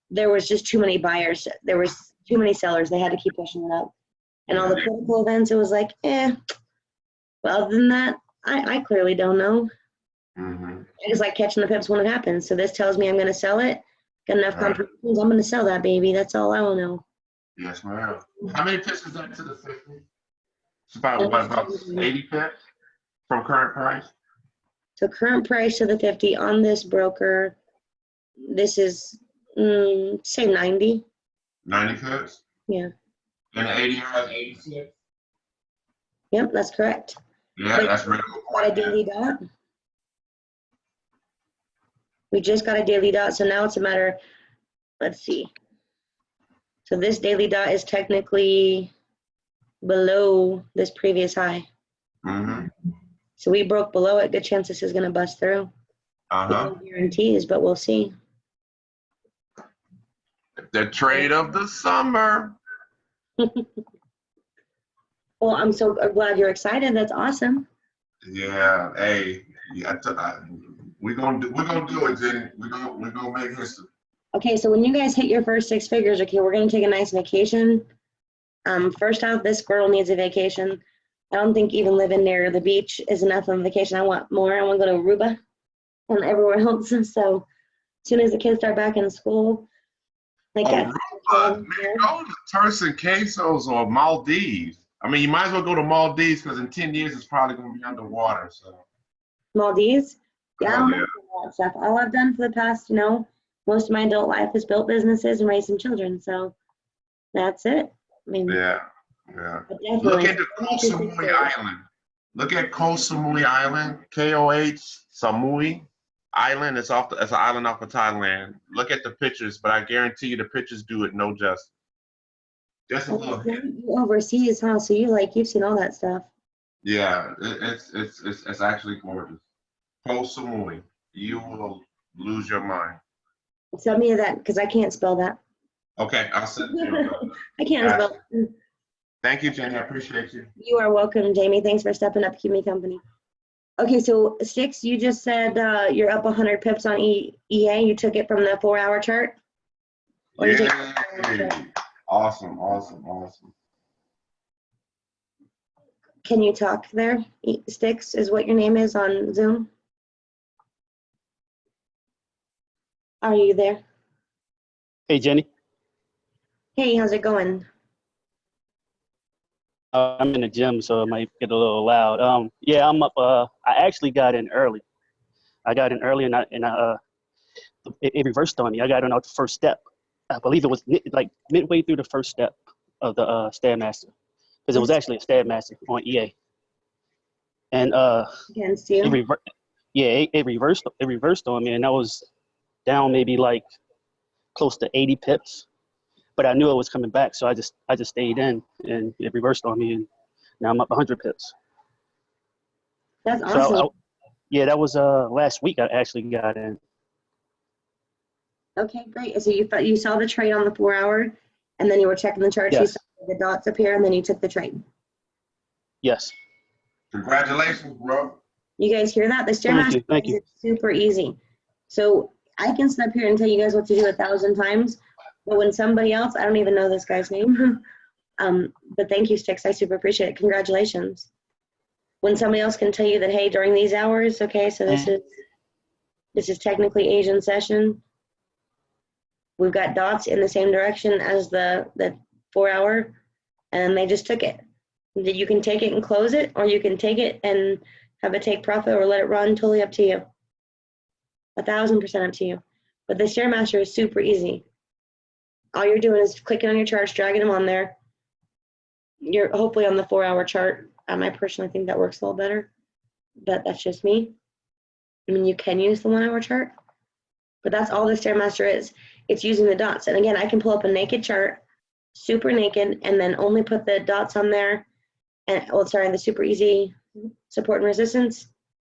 there was just too many buyers. There was too many sellers. They had to keep pushing it up. And all the political events, it was like, Well, other than that, I clearly don't know. Mm-hmm. I just like catching the pips when it happens. So this tells me I'm going to sell it. Got enough confirmations. I'm going to sell that baby. That's all I will know. Yes, ma'am. How many pips is that to the 50? It's about what, about 80 pips from current price? So current price to the 50 on this broker, this is, say 90. 90 pips? Yeah. And the 80 has 86? Yep, that's correct. Yeah, that's really good. Got a daily dot. We just got a daily dot, so now it's a matter, let's see. So this daily dot is technically below this previous high. Mm-hmm. So we broke below it. Good chance this is going to bust through. Uh-huh. No guarantees, but we'll see. The trade of the summer. Well, I'm so glad you're excited. That's awesome. Yeah, hey, we're gonna do it, Jenny. We're gonna make history. Okay, so when you guys hit your first 6 figures, okay, we're going to take a nice vacation. First off, this squirrel needs a vacation. I don't think even living near the beach is enough of a vacation. I want more. I want to go to Aruba and everywhere else. So as soon as the kids start back in school, like Aruba, man, go to Turks and Caicos or Maldives. I mean, you might as well go to Maldives because in 10 years it's probably going to be underwater. So Maldives. Yeah, I don't yeah. know that stuff. All I've done for the past, most of my adult life is built businesses and raising children. So that's it. I mean, Yeah. Look Look into Koh Samui Island. Look at Koh Samui Island, KOH Samui Island. It's an island off of Thailand. Look at the pictures, but I guarantee you the pictures do it no justice. Just a little hit. You overseas, huh? So you've seen all that stuff. Yeah, it's actually gorgeous. Post Samui, you will lose your mind. Tell me that because I can't spell that. Okay, I'll send it to you. I can't spell it. Thank you, Jenny. I appreciate you. You are welcome, Jamie. Thanks for stepping up to keep me company. Okay, so Six, you just said you're up 100 pips on EA. You took it from the 4-hour chart? Or you take Yeah. Awesome, awesome, awesome. Can you talk there? Sticks is what your name is on Zoom. Are you there? Hey, Jenny. Hey, how's it going? I'm in the gym, so it might get a little loud. Yeah, I'm up. I actually got in early. I got in early, and it reversed on me. I got in out the first step. I believe it was like midway through the first step of the Stairmaster, because it was actually a Stairmaster on EA. And Against you? it reversed on me, and I was down maybe like close to 80 pips. But I knew it was coming back, so I just stayed in, and it reversed on me, and now I'm up 100 pips. That's awesome. So yeah, that was last week. I actually got in. Okay, great. So you saw the trade on the 4-hour, and then you were checking the charts. Yes. You saw the dots appear, and then you took the trade. Yes. Congratulations, bro. You guys hear that? The Stairmaster Thank you. is super easy. So I can sit up here and tell you guys what to do 1,000 times, but when somebody else, I don't even know this guy's name, but thank you, Sticks. I super appreciate it. Congratulations. When somebody else can tell you that, hey, during these hours, okay, so this is technically Asian session. We've got dots in the same direction as the 4-hour, and they just took it. You can take it and close it, or you can take it and have a take profit or let it run. Totally up to you. 1,000% up to you. But the Stairmaster is super easy. All you're doing is clicking on your charts, dragging them on there. You're hopefully on the 4-hour chart. I personally think that works a little better, but that's just me. I mean, you can use the 1-hour chart, but that's all the Stairmaster is. It's using the dots. And again, I can pull up a naked chart, super naked, and then only put the dots on there. And the super easy support and resistance.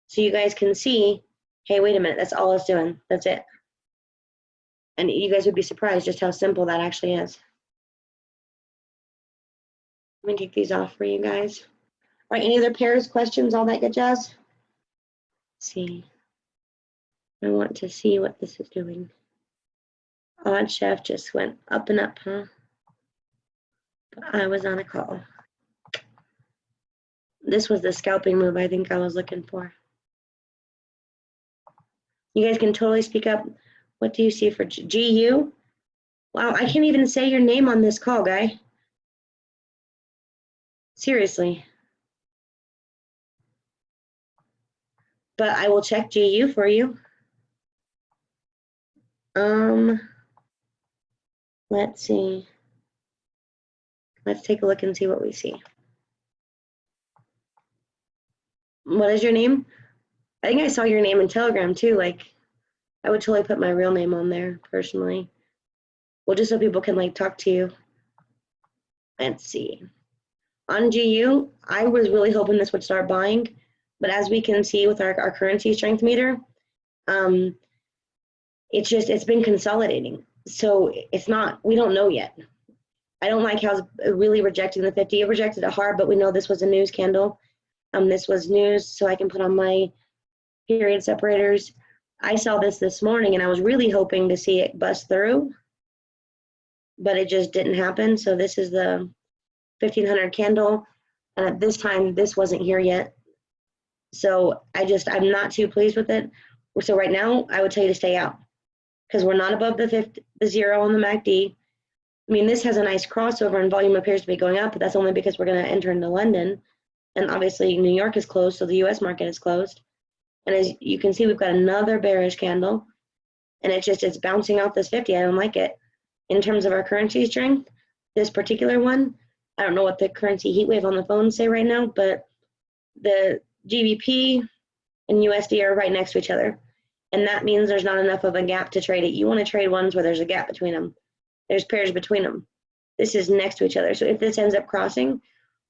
So you guys can see, hey, wait a minute, that's all it's doing. That's it. And you guys would be surprised just how simple that actually is. Let me take these off for you guys. All right, any other pairs, questions, all that good jazz? Let's see. I want to see what this is doing. Odd Chef just went up and up, huh? But I was on a call. This was the scalping move I think I was looking for. You guys can totally speak up. What do you see for GU? Wow, I can't even say your name on this call, guy. Seriously. But I will check GU for you. Let's see. Let's take a look and see what we see. What is your name? I think I saw your name in Telegram too. Like, I would totally put my real name on there personally. Well, just so people can like talk to you. Let's see. On GU, I was really hoping this would start buying, but as we can see with our currency strength meter, it's been consolidating. So it's not, we don't know yet. I don't like how it's really rejecting the 50. It rejected it hard, but we know this was a news candle. This was news, so I can put on my period separators. I saw this morning, and I was really hoping to see it bust through, but it just didn't happen. So this is the 1500 candle, and at this time, this wasn't here yet. So I'm not too pleased with it. So right now, I would tell you to stay out because we're not above the 0 on the MACD. I mean, this has a nice crossover, and volume appears to be going up, but that's only because we're going to enter into London. And obviously, New York is closed, so the U.S. market is closed. And as you can see, we've got another bearish candle, and it's bouncing off this 50. I don't like it. In terms of our currency strength, this particular one, I don't know what the currency heat wave on the phone say right now, but the GBP and USD are right next to each other. And that means there's not enough of a gap to trade it. You want to trade ones where there's a gap between them. There's pairs between them. this is next to each other. So if this ends up crossing,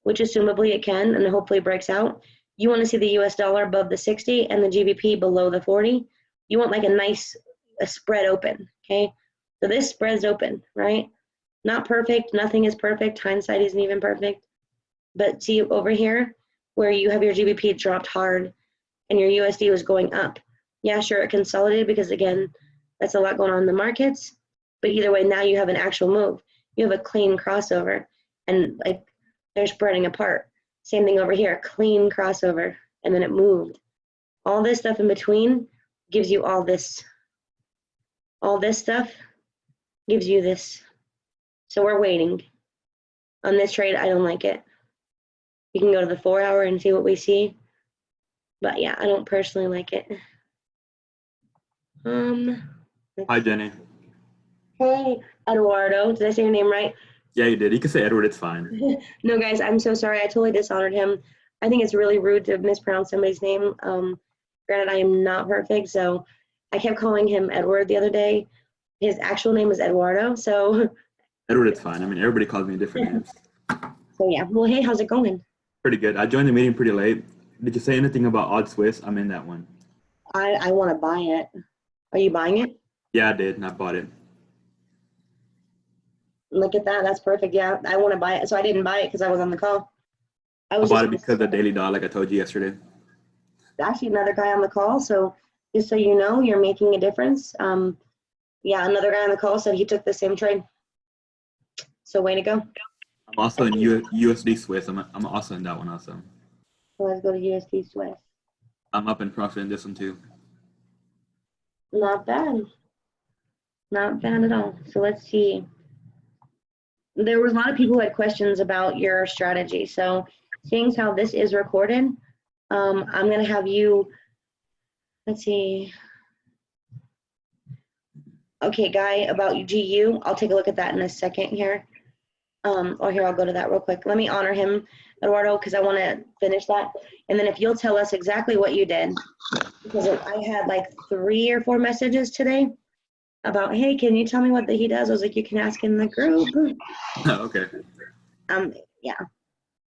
which assumably it can and hopefully breaks out, you want to see the US dollar above the 60 and the GBP below the 40. You want like a spread open, okay? So this spread's open, right? Not perfect, nothing is perfect, hindsight isn't even perfect. But see over here where you have your GBP dropped hard and your USD was going up. Yeah, sure, it consolidated because again, that's a lot going on in the markets. But either way, now you have an actual move. You have a clean crossover and like they're spreading apart. Same thing over here, clean crossover, and then it moved. All this stuff in between gives you all this. All this stuff gives you this. So we're waiting. On this trade, I don't like it. You can go to the 4 hour and see what we see. But yeah, I don't personally like it. Hi, Jenny. Hey, Eduardo. Did I say your name right? Yeah, you did. You can say Edward. It's fine. No, guys, I'm so sorry. I totally dishonored him. I think it's really rude to mispronounce somebody's name. Granted, I am not perfect, so I kept calling him Edward the other day. His actual name is Eduardo, so. Edward, it's fine. I mean, everybody calls me different names. So yeah, well, hey, how's it going? Pretty good. I joined the meeting pretty late. Did you say anything about Odd Swiss? I'm in that one. I want to buy it. Are you buying it? Yeah, I did, and I bought it. Look at that. That's perfect. Yeah, I want to buy it. So I didn't buy it because I was on the call. I bought it because of the daily dot, like I told you yesterday. Actually, another guy on the call. So just so you know, you're making a difference. Yeah, another guy on the call said he took the same trade. So way to go. I'm also in USD Swiss. I'm also in that one also. So let's go to USD Swiss. I'm up in profit in this one too. Not bad. Not bad at all. So let's see. There was a lot of people who had questions about your strategy. So seeing as how this is recorded, I'm going to have you, let's see. Okay, Guy, about GU, I'll take a look at that in a second here. Or here, I'll go to that real quick. Let me honor him, Eduardo, because I want to finish that. And then if you'll tell us exactly what you did, because I had like 3 or 4 messages today about, hey, can you tell me what he does? I was like, you can ask in the group. Okay. Yeah.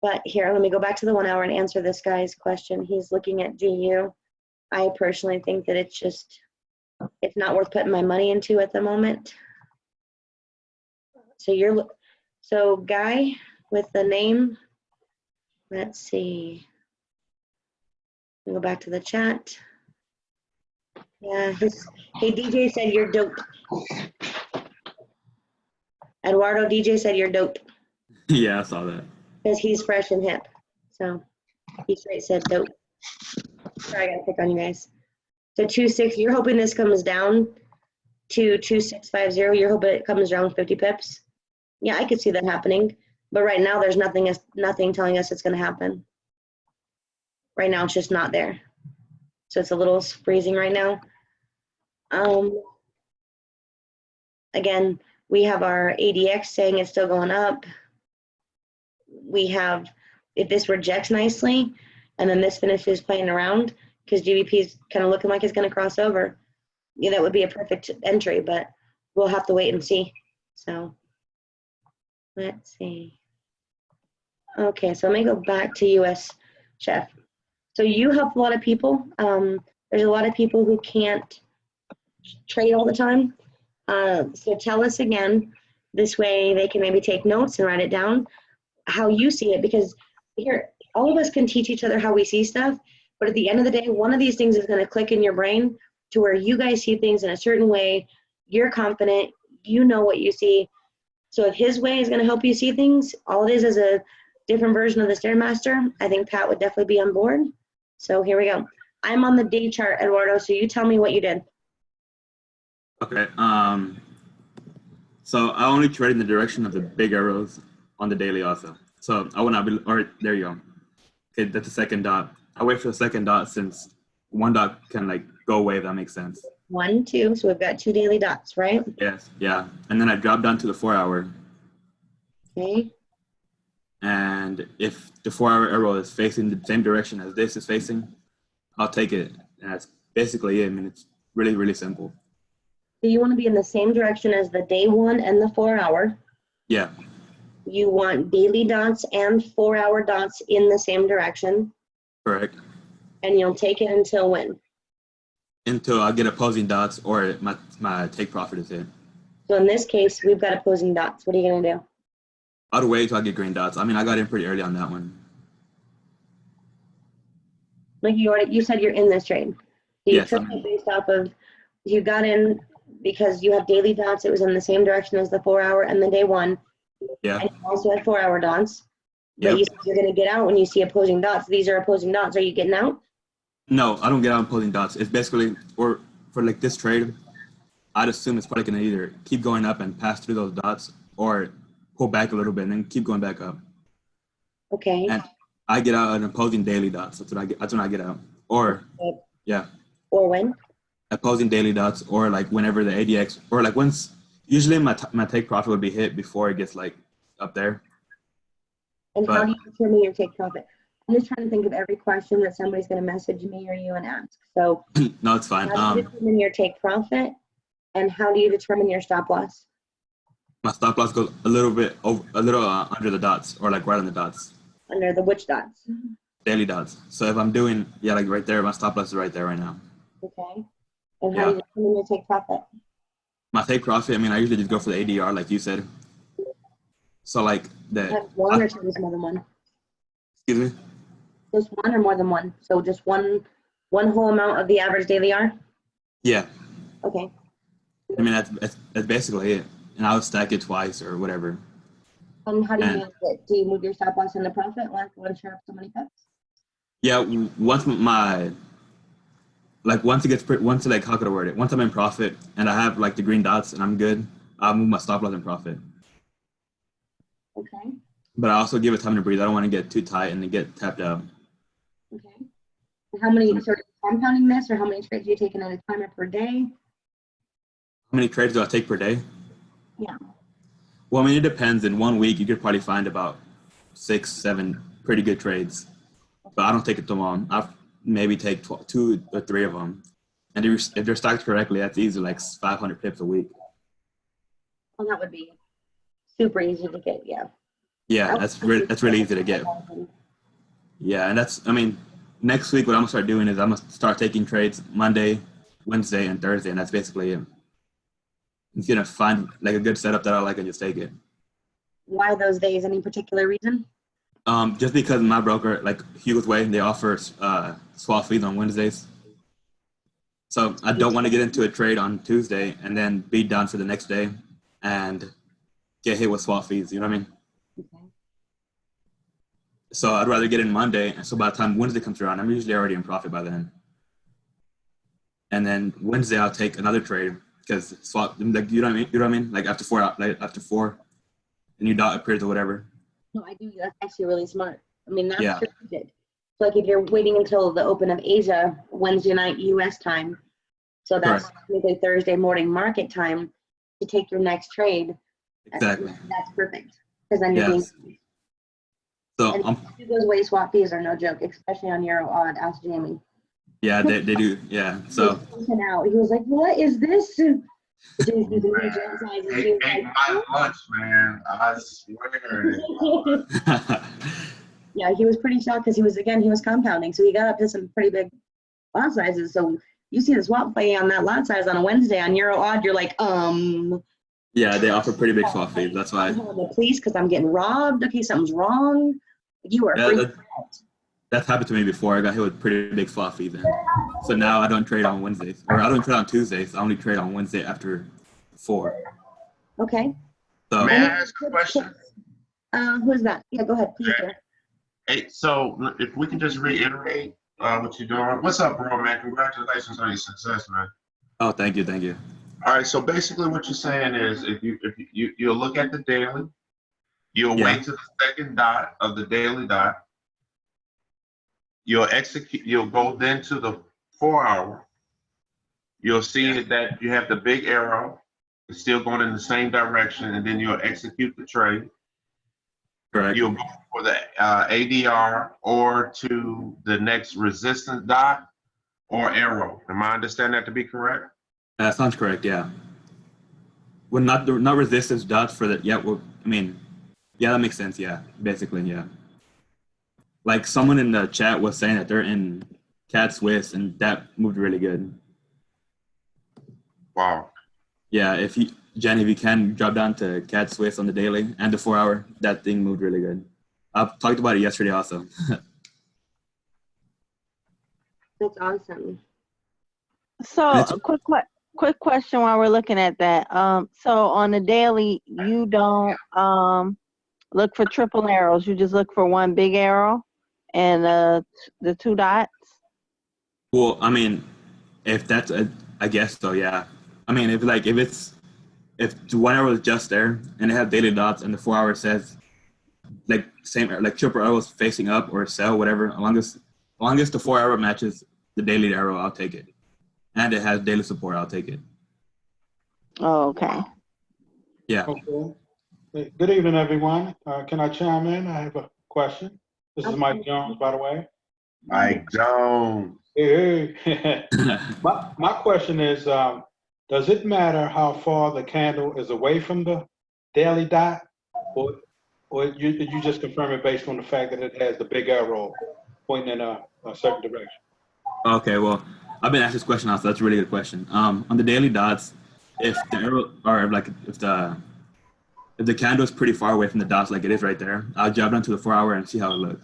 But here, let me go back to the 1 hour and answer this guy's question. He's looking at GU. I personally think that it's not worth putting my money into at the moment. So Guy with the name, let's see. Go back to the chat. Yeah, hey, DJ said you're dope. Eduardo, DJ said you're dope. Yeah, I saw that. Because he's fresh and hip. So he straight said dope. Sorry, I gotta pick on you guys. So 2.6, you're hoping this comes down to 2.650. You're hoping it comes down 50 pips. Yeah, I could see that happening. But right now, there's nothing telling us it's gonna happen. Right now, it's just not there. So it's a little freezing right now. Again, we have our ADX saying it's still going up. We have, if this rejects nicely, and then this finishes playing around, because GBP is kind of looking like it's going to cross over, yeah, that would be a perfect entry, but we'll have to wait and see. So let's see. Okay, so let me go back to US Chef. So you help a lot of people. There's a lot of people who can't trade all the time. So tell us again, this way they can maybe take notes and write it down, how you see it, because here, all of us can teach each other how we see stuff, but at the end of the day, one of these things is going to click in your brain to where you guys see things in a certain way, you're confident, you know what you see. So if his way is going to help you see things, all it is a different version of the Stairmaster, I think Pat would definitely be on board. So here we go. I'm on the day chart, Eduardo, so you tell me what you did. Okay. So I only trade in the direction of the big arrows on the daily also. So I will not be, all right, there you go. Okay, that's the second dot. I wait for the second dot since one dot can like go away, if that makes sense. 1, 2, so we've got 2 daily dots, right? Yes, yeah. And then I drop down to the 4 hour. Okay. And if the 4 hour arrow is facing the same direction as this is facing, I'll take it. And that's basically it. I mean, it's really, really simple. So you want to be in the same direction as the day 1 and the 4 hour. Yeah. you want daily dots and 4-hour dots in the same direction, Correct. and you'll take it until when? Until I get opposing dots or my take profit is hit. So in this case, we've got opposing dots. What are you going to do? I'd wait till I get green dots. I mean, I got in pretty early on that one. Like you said you're in this trade. So you Yes, took it based off of, you got in because you have daily dots. It was in the same direction as the 4-hour and the day one. Yeah. And you also had 4-hour dots. But Yep. you said you're going to get out when you see opposing dots. These are opposing dots. Are you getting out? No, I don't get out opposing dots. It's basically, or for like this trade, I'd assume it's probably going to either keep going up and pass through those dots or pull back a little bit and then keep going back up. Okay. And I get out an opposing daily dots. That's when I get out. Or, yeah. Or when? Opposing daily dots, or like whenever the ADX, or like usually my take profit would be hit before it gets like up there. And But- how do you determine your take profit? I'm just trying to think of every question that somebody's going to message me or you and ask. So No, it's fine. how do you determine your take profit, and how do you determine your stop loss? My stop loss goes a little bit over, a little under the dots, or like right on the dots, Under the which dots? daily dots. So if I'm doing, yeah, like right there, my stop loss is right there right now. Okay. And how do you determine your take profit? My take profit, I mean, I usually just go for the ADR, like you said. So like Have one or two is more than one? excuse me? Just one or more than one? So just one whole amount of the average daily R? Yeah. Okay. I mean, that's basically it. And I would stack it twice or whatever. And how do you And- manage it? Do you move your stop loss into profit once you're up so many pips? Yeah, once once it gets, once like, how could I word it? Once I'm in profit and I have like the green dots and I'm good, I'll move my stop loss in profit. Okay. But I also give it time to breathe. I don't want to get too tight and then get tapped out. Okay. And how many sort of compounding this, or how many trades are you taking at a time or per day? How many trades do I take per day? Yeah. Well, I mean, it depends. In 1 week, you could probably find about 6, 7 pretty good trades. But I don't take it too long. I maybe take 2 or 3 of them. And if they're stacked correctly, that's easily like 500 pips a week. Well, that would be super easy to get, yeah. Yeah, that's really easy to get. Yeah, and I mean, next week what I'm gonna start doing is I'm gonna start taking trades Monday, Wednesday, and Thursday, and that's basically it. I'm gonna find like a good setup that I like and just take it. Why those days? Any particular reason? Just because my broker, like Hugo's Way, they offer swap fees on Wednesdays. So I don't want to get into a trade on Tuesday and then be done for the next day and get hit with swap fees. You know what I mean? Okay. So I'd rather get in Monday, and so by the time Wednesday comes around, I'm usually already in profit by then. And then Wednesday I'll take another trade because swap, like you know what I mean? You know what I mean? Like after 4, the new dot appears or whatever. No, I do. That's actually really smart. I mean, that's Yeah. good. So like if you're waiting until the open of Asia, Wednesday night US time, so that's maybe Thursday morning market time to take your next trade. Exactly. That's perfect. Because then you're Yes. being, So and those way swap fees are no joke, especially on Euro Odd. Ask Jamie. yeah, they do. Yeah. So He was like, "What is this?" Ate my lunch, man. I swear. Yeah, he was pretty shocked because he was compounding, so he got up to some pretty big lot sizes. So you see the swap play on that lot size on a Wednesday on Euro Odd, you're like, yeah, they offer pretty big swap fees. That's why. I'm calling the police because I'm getting robbed. Okay, something's wrong. You are Yeah, freaking out. That's happened to me before. I got hit with pretty big swap fees. So now I don't trade on Wednesdays, or I don't trade on Tuesdays. I only trade on Wednesday after 4. Okay. So May I ask a question? Who's that? Yeah, go ahead, please do. Hey, so if we can just reiterate what you're doing. What's up, bro, man? Congratulations on your success, man. oh, thank you. All right, so basically what you're saying is if you'll look at the daily, you'll Yeah. wait to the second dot of the daily dot. You'll go then to the 4-hour. You'll see that you have the big arrow. It's still going in the same direction, and then you'll execute the trade. Correct. You'll go for the ADR or to the next resistance dot or arrow. Am I understanding that to be correct? That sounds correct. Yeah. Well, not resistance dots for the. Yeah. Well, I mean, Yeah, that makes sense. Yeah, basically, yeah. Like someone in the chat was saying that they're in CAD Swiss, and that moved really good. Wow. Yeah, if you can drop down to CAD Swiss on the daily and the 4 hour, that thing moved really good. I've talked about it yesterday also. That's awesome. So a quick question while we're looking at that. So on the daily, you don't look for triple arrows. You just look for one big arrow and the 2 dots. Well, I mean, if that's I guess so, yeah. I mean, if the 1 hour is just there and they have daily dots and the 4 hour says like triple arrows facing up or sell, whatever, as long as the 4 hour matches the daily arrow, I'll take it. And it has daily support, I'll take it. Oh, okay. Yeah. Okay. Hey, good evening, everyone. Can I chime in? I have a question. This is Mike Jones, by the way. Mike Jones. Hey. My question is, does it matter how far the candle is away from the daily dot, or you just confirm it based on the fact that it has the big arrow pointing in a certain direction? Okay, well, I've been asked this question also. That's a really good question. On the daily dots, if the arrow or like if the candle is pretty far away from the dots, like it is right there, I'll jump down to the 4 hour and see how it looks.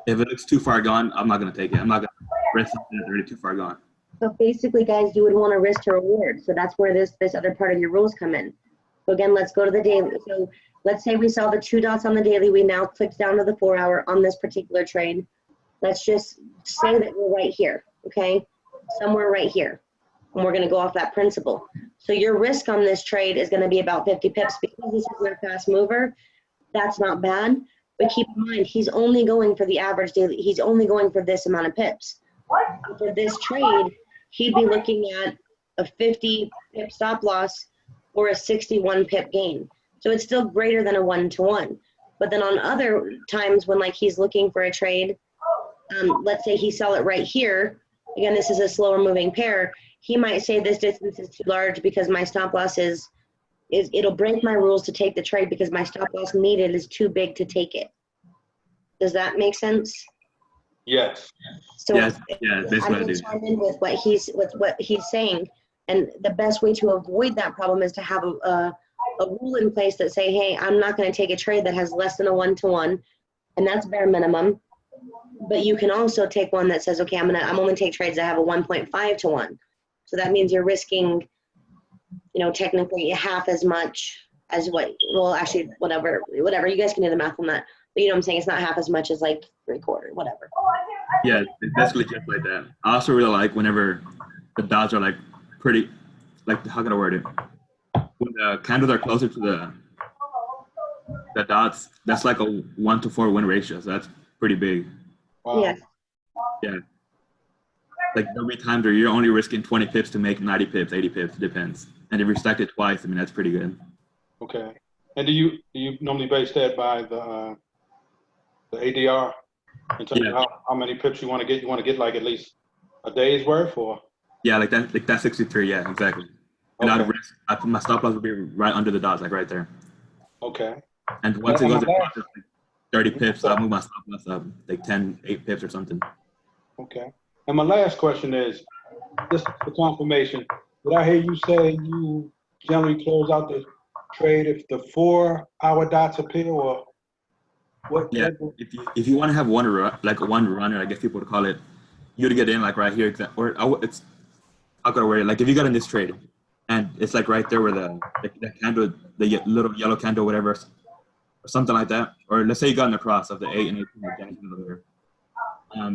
If it looks too far gone, I'm not gonna take it. I'm not gonna risk something that's already too far gone. So basically, guys, you would want to risk to reward. So that's where this other part of your rules come in. So again, let's go to the daily. So let's say we saw the 2 dots on the daily. We now clicked down to the 4 hour on this particular trade. Let's just say that we're right here, okay? Somewhere right here. And we're going to go off that principle. So your risk on this trade is going to be about 50 pips because this is a fast mover. That's not bad. But keep in mind, he's only going for the average daily. He's only going for this amount of pips. For this trade, he'd be looking at a 50 pip stop loss or a 61 pip gain. So it's still greater than a 1-to-1. But then on other times when like he's looking for a trade, let's say he sell it right here. Again, this is a slower moving pair. He might say this distance is too large because my stop loss is it'll break my rules to take the trade because my stop loss needed is too big to take it. Does that make sense? Yes. So yes, that's I'm what I going do. to chime in with what he's saying, and the best way to avoid that problem is to have a rule in place that say, hey, I'm not going to take a trade that has less than a 1-to-1, and that's bare minimum. But you can also take one that says, okay, I'm only take trades that have a 1.5-to-1. So that means you're risking, technically half as much as actually, whatever. You guys can do the math on that. But you know what I'm saying? It's not half as much as like 3/4, whatever. Yeah, it's basically just like that. I also really like whenever the dots are like pretty, like how can I word it? When the candles are closer to the dots, that's like a 1-to-4 win ratio. So that's pretty big. Wow. Yes. Yeah. Like there'll be times where you're only risking 20 pips to make 90 pips, 80 pips, depends. And if you stacked it twice, I mean, that's pretty good. Okay. And do you normally base that by the ADR in terms of how many pips you want to get? You want to get like at least a day's worth, or? Yeah, like that 63. Yeah, exactly. And Okay. I'd risk. My stop loss would be right under the dots, like right there. Okay. And once it goes across like 30 pips, I'll move my stop loss up like 8 pips or something. Okay. And my last question is, just for confirmation, did I hear you say you generally close out the trade if the 4 hour dots appear, or what? Yeah, if you want to have one runner, I guess people would call it, you would get in like right here, or it's how could I word it? Like if you got in this trade, and it's like right there where the candle, the little yellow candle, whatever, or something like that, or let's say you got in the cross of the 8 and 18 over there.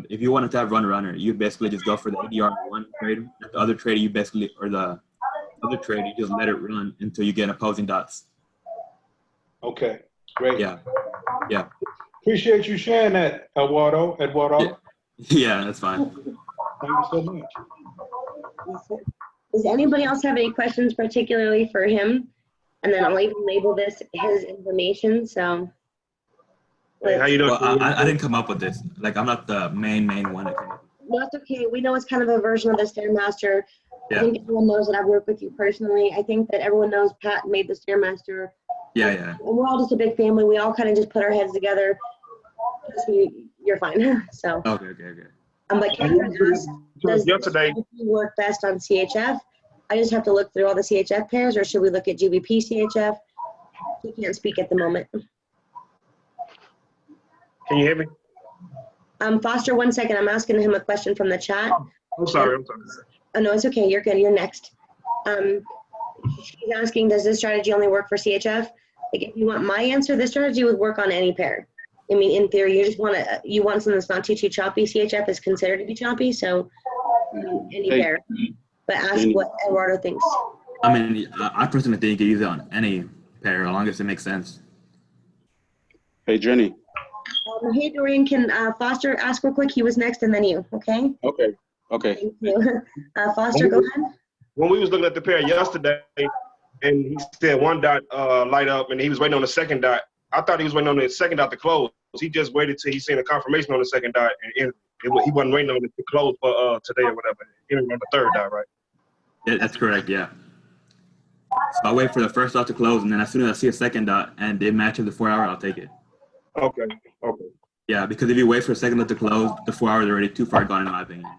If you wanted to have runner, you basically just go for the ADR one trade. The other trade, you basically, or the other trade, you just let it run until you get opposing dots. Okay, great. Yeah. Appreciate you sharing that, Eduardo. Yeah, that's fine. Thank you so much. Yes, sir. Does anybody else have any questions particularly for him? And then I'll even label this his information. So. Hey, how you doing? Well, I didn't come up with this. Like, I'm not the main one that came up. No, that's okay. We know it's kind of a version of the Stairmaster. Yeah. I think everyone knows that I've worked with you personally. I think that everyone knows Pat made the Stairmaster Yeah, yeah. And we're all just a big family. We all kind of just put our heads together. You're fine. So. Okay, okay, okay. But Catherine asked, does Yesterday, this work best on CHF? I just have to look through all the CHF pairs, or should we look at GBP CHF? He can't speak at the moment. can you hear me? Foster, 1 second. I'm asking him a question from the chat. I'm sorry. Oh, no, it's okay. You're good. You're next. She's asking, does this strategy only work for CHF? Like, if you want my answer, this strategy would work on any pair. I mean, in theory, you want something that's not too choppy. CHF is considered to be choppy, so any pair. But ask what Eduardo thinks. I mean, I personally think you can use it on any pair as long as it makes sense. Hey, Jenny. Hey, Dorian, can Foster ask real quick? He was next, and then you, okay? Okay. Okay. Thank you. Foster, go ahead. When we was looking at the pair yesterday, and he said one dot light up, and he was waiting on the second dot. I thought he was waiting on the second dot to close. He just waited till he seen a confirmation on the second dot, and he wasn't waiting on it to close for today or whatever. He was on the third dot, right? Yeah, that's correct, yeah. So I'll wait for the first dot to close, and then as soon as I see a second dot and it matches the 4 hour, I'll take it. Okay, okay. Yeah, because if you wait for a second dot to close, the 4 hours are already too far gone in my opinion.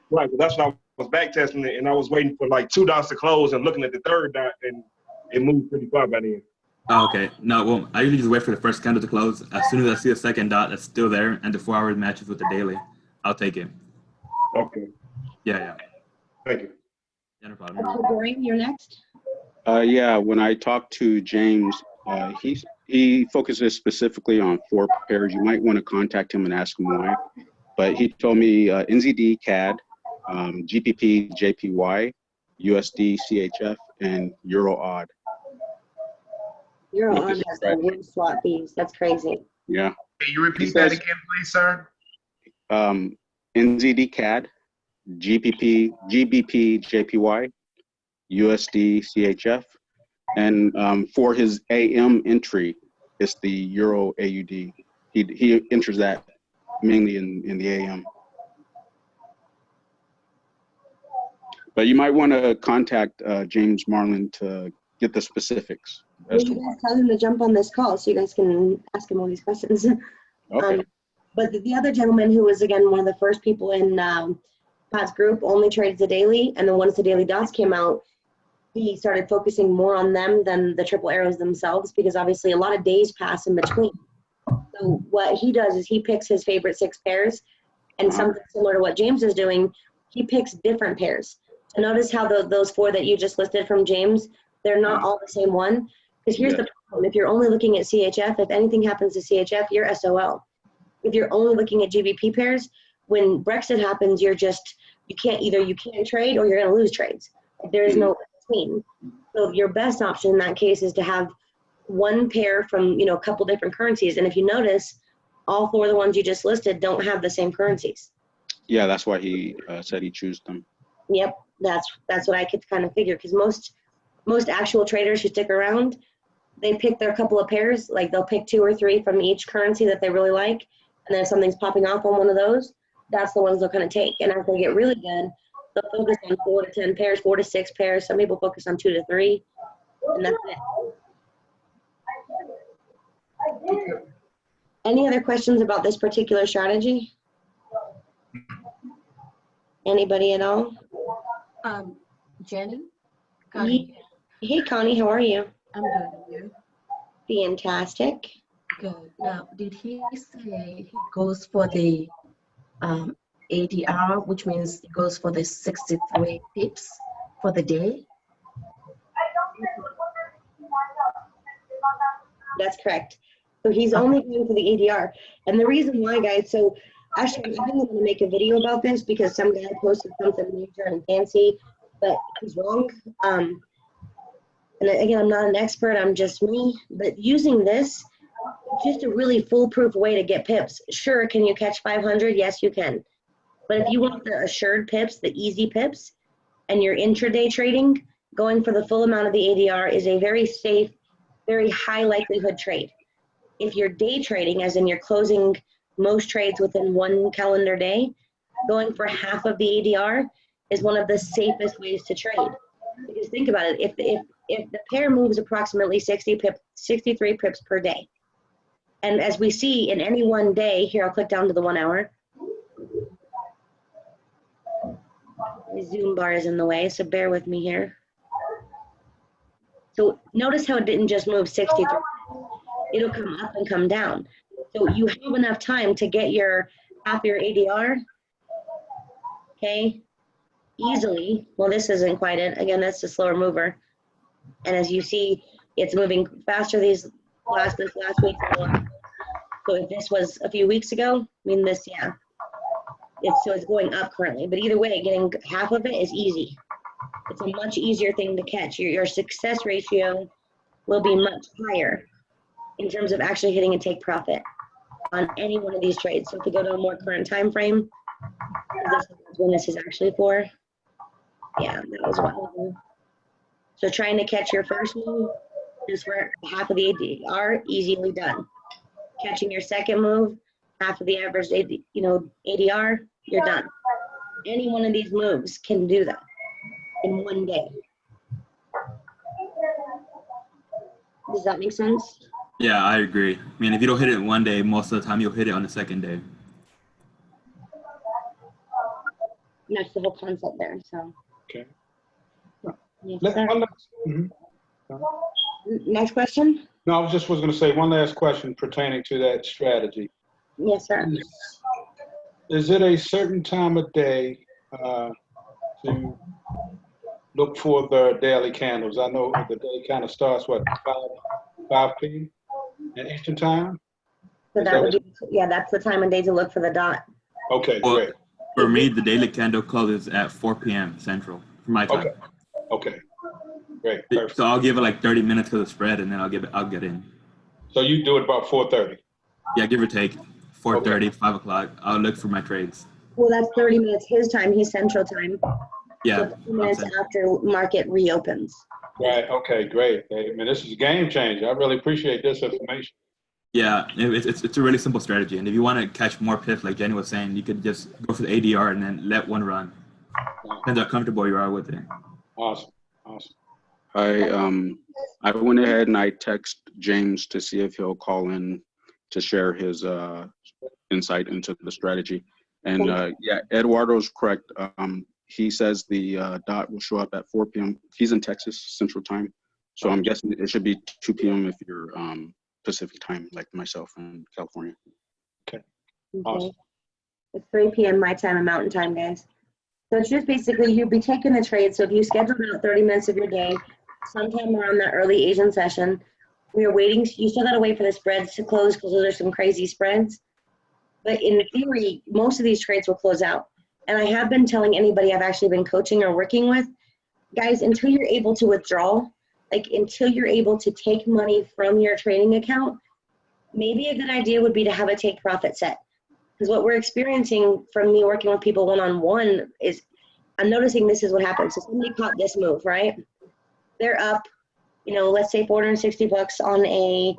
Right, but that's what I was back testing it, and I was waiting for like 2 dots to close and looking at the third dot, and it moved pretty far by then. Oh, okay. No, well, I usually just wait for the first candle to close. As soon as I see a second dot that's still there and the 4 hours matches with the daily, I'll take it. Okay. Yeah, yeah. Thank you. Yeah, no problem. Okay, Dorian, you're next. Yeah, when I talked to James, he focuses specifically on 4 pairs. You might want to contact him and ask him why. But he told me NZD CAD, GPP JPY, USD CHF, and Euro Odd. Euro Odd has the worst swap fees. That's crazy. Yeah. Can you repeat that again, please, sir? NZD CAD, GBP JPY, USD CHF, and for his AM entry, it's the Euro AUD. He enters that mainly in the AM. But you might want to contact James Marlin to get the specifics. Well, you guys tell him to jump on this call so you guys can ask him all these questions. Okay. But the other gentleman who was, again, one of the first people in Pat's group only trades the daily, and then once the daily dots came out, he started focusing more on them than the triple arrows themselves, because obviously a lot of days pass in between. So what he does is he picks his favorite 6 pairs, and something similar to what James is doing, he picks different pairs. So notice how those 4 that you just listed from James, they're not all the same one. Because here's the problem. If you're only looking at CHF, if anything happens to CHF, you're SOL. If you're only looking at GBP pairs, when Brexit happens, you can't trade or you're going to lose trades. There is no between. So your best option in that case is to have one pair from a couple different currencies. And if you notice, all 4 of the ones you just listed don't have the same currencies. Yeah, that's why he said he chose them. Yep, that's what I could kind of figure, because most actual traders who stick around, they pick their couple of pairs, like they'll pick 2 or 3 from each currency that they really like, and then if something's popping off on one of those, that's the ones they'll kind of take. And as they get really good, they'll focus on 4 to 10 pairs, 4 to 6 pairs. Some people focus on 2 to 3, and that's it. Any other questions about this particular strategy? Anybody at all? Jenny? Connie. Hey, Connie, how are you? I'm good. You? Fantastic. Good. Now, did he say he goes for the ADR, which means it goes for the 63 pips for the day? That's correct. So he's only going for the ADR. And the reason why, guys, so actually, I think I'm going to make a video about this because some guy posted something major and fancy, but he's wrong. And again, I'm not an expert, I'm just me, but using this, just a really foolproof way to get pips. Sure, can you catch 500? Yes, you can. But if you want the assured pips, the easy pips, and you're intraday trading, going for the full amount of the ADR is a very safe, very high likelihood trade. If you're day trading, as in you're closing most trades within 1 calendar day, going for half of the ADR is one of the safest ways to trade. Because think about it, if if the pair moves approximately 63 pips per day. And as we see in any one day, here I'll click down to the 1 hour. The Zoom bar is in the way, so bear with me here. So notice how it didn't just move 63. It'll come up and come down. So you have enough time to get your half your ADR, okay, easily. Well, this isn't quite it. Again, that's a slower mover. And as you see, it's moving faster this last week. So if this was a few weeks ago, I mean this, yeah. It's going up currently. But either way, getting half of it is easy. It's a much easier thing to catch. Your success ratio will be much higher in terms of actually hitting a take profit on any one of these trades. So if we go to a more current time frame, this is when this is actually for. Yeah, that was a while ago. So trying to catch your first move is for half of the ADR, easily done. Catching your second move, half of the average ADR, you're done. Any one of these moves can do that in one day. Does that make sense? Yeah, I agree. I mean, if you don't hit it in one day, most of the time you'll hit it on the second day. And that's the whole concept there. So. Okay. Yes, Let- sir. one last- mhm. Next question. No, I was going to say one last question pertaining to that strategy. Yes, sir. Is it a certain time of day to look for the daily candles? I know the day kind of starts, what, 5 p.m. in Eastern time? So Is that that would be, yeah, that's the time of day to look for the dot. Okay, Well, great. for me, the daily candle closes at 4 p.m. Central for my time. Okay, great, perfect. So I'll give it like 30 minutes to the spread, and then I'll get in. So you do it about 4:30? Yeah, give or take 4:30, 5 o'clock. I'll look for my trades. Well, that's 30 minutes his time. He's Central time. Yeah. So 30 minutes after market reopens. Right, okay, great. Hey, man, this is a game changer. I really appreciate this information. Yeah, it's a really simple strategy. And if you want to catch more pips, like Jenny was saying, you could just go for the ADR and then let one run. Depends how comfortable you are with it. Awesome, awesome. I went ahead and I text James to see if he'll call in to share his insight into the strategy. And yeah, Eduardo's correct. He says the dot will show up at 4 p.m. He's in Texas Central Time, so I'm guessing it should be 2 p.m. if you're Pacific Time, like myself in California. Okay. Okay. It's 3 p.m. my time and Mountain Time, guys. So it's just basically you'll be taking the trade. So if you schedule out 30 minutes of your day, sometime around that early Asian session, we are waiting. You still got to wait for the spreads to close because those are some crazy spreads. But in theory, most of these trades will close out. And I have been telling anybody I've actually been coaching or working with, guys, until you're able to withdraw, like until you're able to take money from your trading account, maybe a good idea would be to have a take profit set. Because what we're experiencing from me working with people one-on-one is I'm noticing this is what happens. So somebody caught this move, right? They're up, let's say 460 bucks on a,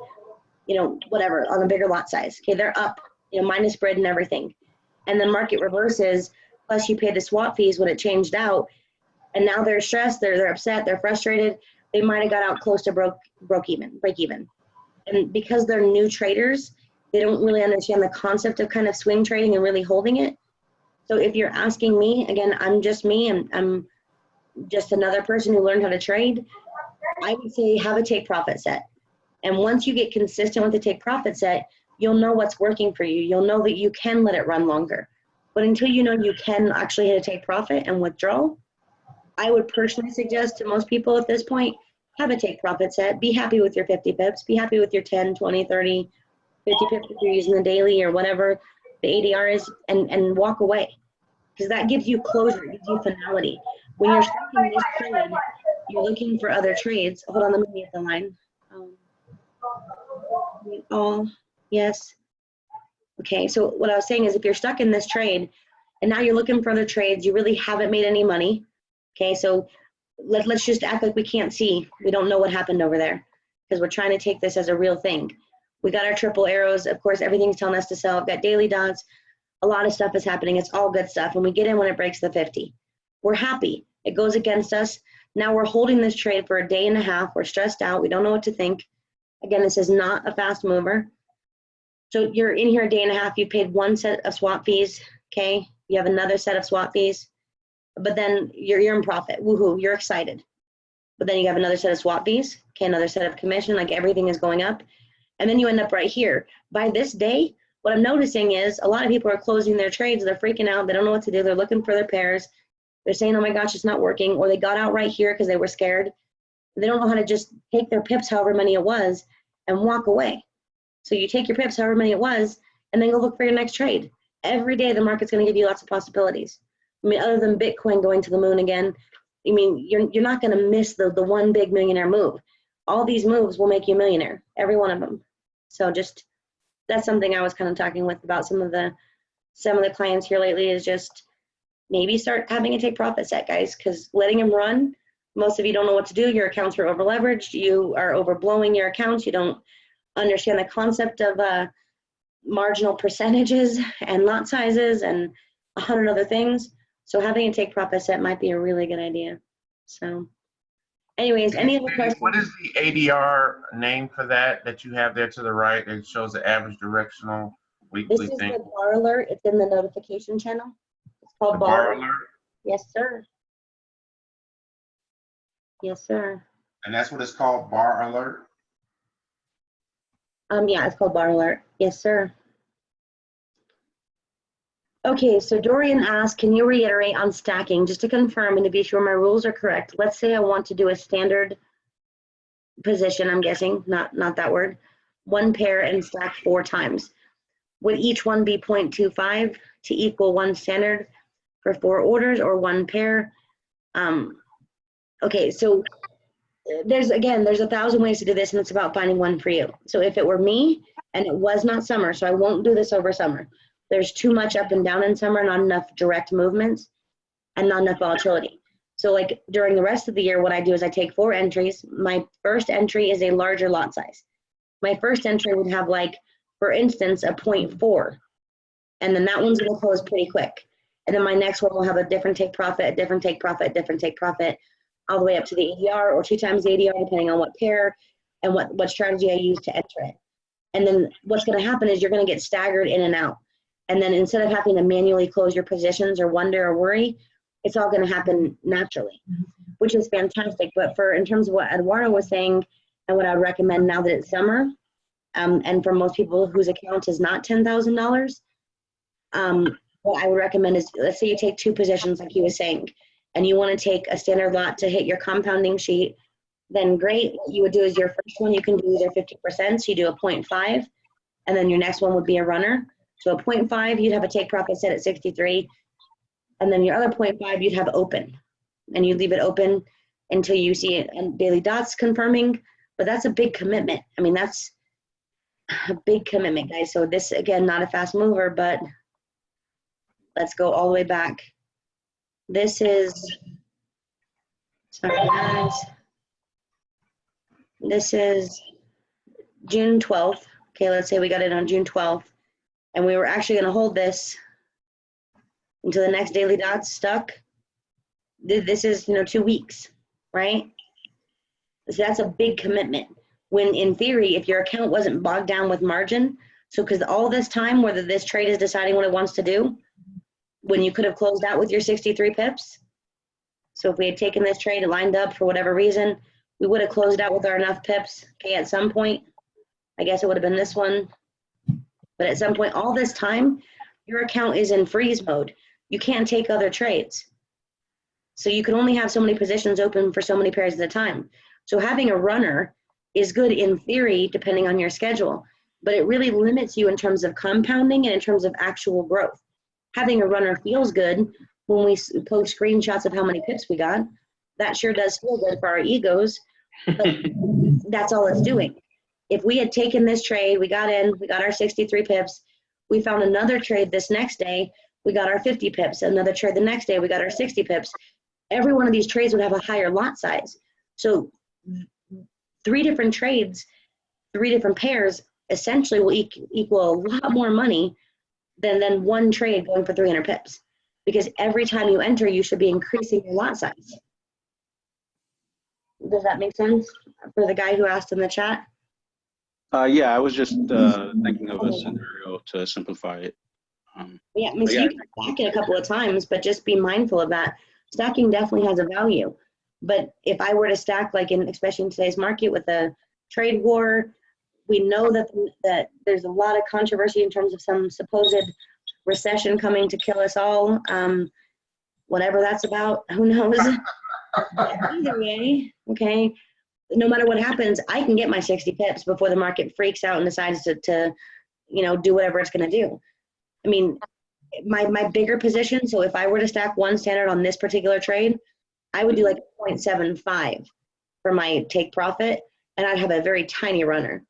whatever, on a bigger lot size. Okay, they're up, minus spread and everything. And then market reverses, plus you pay the swap fees when it changed out. And now they're stressed, they're upset, they're frustrated. They might have got out close to break even. And because they're new traders, they don't really understand the concept of kind of swing trading and really holding it. So if you're asking me, again, I'm just me, and I'm just another person who learned how to trade. I would say have a take profit set. And once you get consistent with the take profit set, you'll know what's working for you. You'll know that you can let it run longer. But until you know you can actually hit a take profit and withdraw, I would personally suggest to most people at this point, have a take profit set. Be happy with your 50 pips. Be happy with your 10, 20, 30, 50 pips if you're using the daily or whatever the ADR is, and walk away. Because that gives you closure, it gives you finality. When you're starting this trade, you're looking for other trades. Hold on, let me mute the line. Yes. Okay, so what I was saying is if you're stuck in this trade and now you're looking for other trades, you really haven't made any money. Okay, so let's just act like we can't see. We don't know what happened over there because we're trying to take this as a real thing. We got our triple arrows. Of course, everything's telling us to sell. I've got daily dots. A lot of stuff is happening. It's all good stuff. And we get in when it breaks the 50. We're happy. It goes against us. Now we're holding this trade for a day and a half. We're stressed out. We don't know what to think. Again, this is not a fast mover. So you're in here a day and a half. You paid one set of swap fees. Okay. You have another set of swap fees, but then you're in profit. Woohoo. You're excited. But then you have another set of swap fees. Okay. Another set of commission, like everything is going up. And then you end up right here. By this day, what I'm noticing is a lot of people are closing their trades. They're freaking out. They don't know what to do. They're looking for their pairs. They're saying, oh my gosh, it's not working. Or they got out right here because they were scared. They don't know how to just take their pips, however many it was, and walk away. So you take your pips, however many it was, and then go look for your next trade. Every day the market's going to give you lots of possibilities. I mean, other than Bitcoin going to the moon again, I mean, you're not going to miss the one big millionaire move. All these moves will make you a millionaire, every one of them. So just, that's something I was kind of talking with about some of the clients here lately, is just maybe start having a take profit set, guys, because letting them run, most of you don't know what to do. Your accounts are over leveraged. You are overblowing your accounts. You don't understand the concept of marginal percentages and lot sizes and 100 other things. So having a take profit set might be a really good idea. So anyways, any other questions? What is the ADR name for that you have there to the right? It shows the average directional weekly This is thing. the bar alert. It's in the notification channel. It's called The bar alert? Yes, sir. Yes, sir. And that's what it's called, bar alert? Yeah, it's called bar alert. Yes, sir. Okay, so Dorian asked, can you reiterate on stacking, just to confirm and to be sure my rules are correct? Let's say I want to do a standard position, I'm guessing, not that word, one pair and stack 4 times. Would each one be 0.25 to equal one standard for 4 orders, or one pair? Okay, so there's 1,000 ways to do this, and it's about finding one for you. So if it were me and it was not summer, so I won't do this over summer. There's too much up and down in summer, not enough direct movements, and not enough volatility. So like during the rest of the year, what I do is I take 4 entries. My first entry is a larger lot size. My first entry would have, like, for instance, a 0.4, and then that one's gonna close pretty quick. And then my next one will have a different take profit, a different take profit, a different take profit, all the way up to the ADR, or 2 times the ADR, depending on what pair and what strategy I use to enter it. And then what's gonna happen is you're gonna get staggered in and out. And then instead of having to manually close your positions or wonder or worry, it's all gonna happen naturally, which is fantastic. But in terms of what Eduardo was saying, and what I would recommend now that it's summer, and for most people whose account is not $10,000, what I would recommend is, let's say you take 2 positions like he was saying, and you want to take a standard lot to hit your compounding sheet, then great. What you would do is your first one, you can do either 50%, so you do a 0.5, and then your next one would be a runner. So a 0.5, you'd have a take profit set at 63, and then your other 0.5, you'd have open, and you leave it open until you see it and daily dots confirming. But that's a big commitment. I mean, that's a big commitment, guys. So this, again, not a fast mover, but let's go all the way back. This is, sorry guys, this is June 12th. Okay, let's say we got it on June 12th, and we were actually going to hold this until the next daily dots stuck. This is, 2 weeks, right? So that's a big commitment. When in theory, if your account wasn't bogged down with margin, so because all this time, whether this trade is deciding what it wants to do, when you could have closed out with your 63 pips. So if we had taken this trade, it lined up for whatever reason, we would have closed out with our enough pips. Okay, at some point, I guess it would have been this one. But at some point, all this time, your account is in freeze mode. You can't take other trades. So you can only have so many positions open for so many pairs at a time. So having a runner is good in theory, depending on your schedule, but it really limits you in terms of compounding and in terms of actual growth. Having a runner feels good when we post screenshots of how many pips we got. That sure does feel good for our egos, but that's all it's doing. If we had taken this trade, we got in, we got our 63 pips, we found another trade this next day, we got our 50 pips, another trade the next day, we got our 60 pips. Every one of these trades would have a higher lot size. So 3 different trades, 3 different pairs, essentially will equal a lot more money than one trade going for 300 pips. Because every time you enter, you should be increasing your lot size. Does that make sense for the guy who asked in the chat? Yeah, I was just thinking of a scenario to simplify it. Yeah, I mean, so you can stack it a couple of times, but just be mindful of that. Stacking definitely has a value. But if I were to stack, like especially in today's market with the trade war, we know that there's a lot of controversy in terms of some supposed recession coming to kill us all. Whatever that's about, who knows? Either way, okay, no matter what happens, I can get my 60 pips before the market freaks out and decides to do whatever it's going to do. I mean, my bigger position, so if I were to stack one standard on this particular trade, I would do like 0.75 for my take profit, and I'd have a very tiny runner.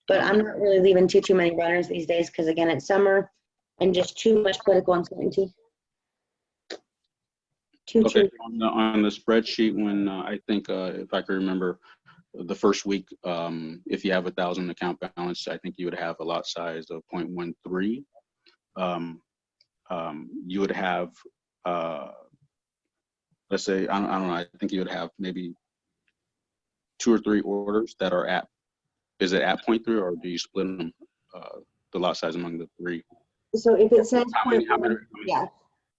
But I'm not really leaving too many runners these days because, again, it's summer and just too much political uncertainty. Okay, on the spreadsheet, when I think, if I can remember, the first week, if you have 1,000 account balance, I think you would have a lot size of 0.13. You would have, let's say, I don't know, I think you would have maybe 2 or 3 orders that are at, is it at 0.3, or do you split them, the lot size among the 3? So if it says yeah.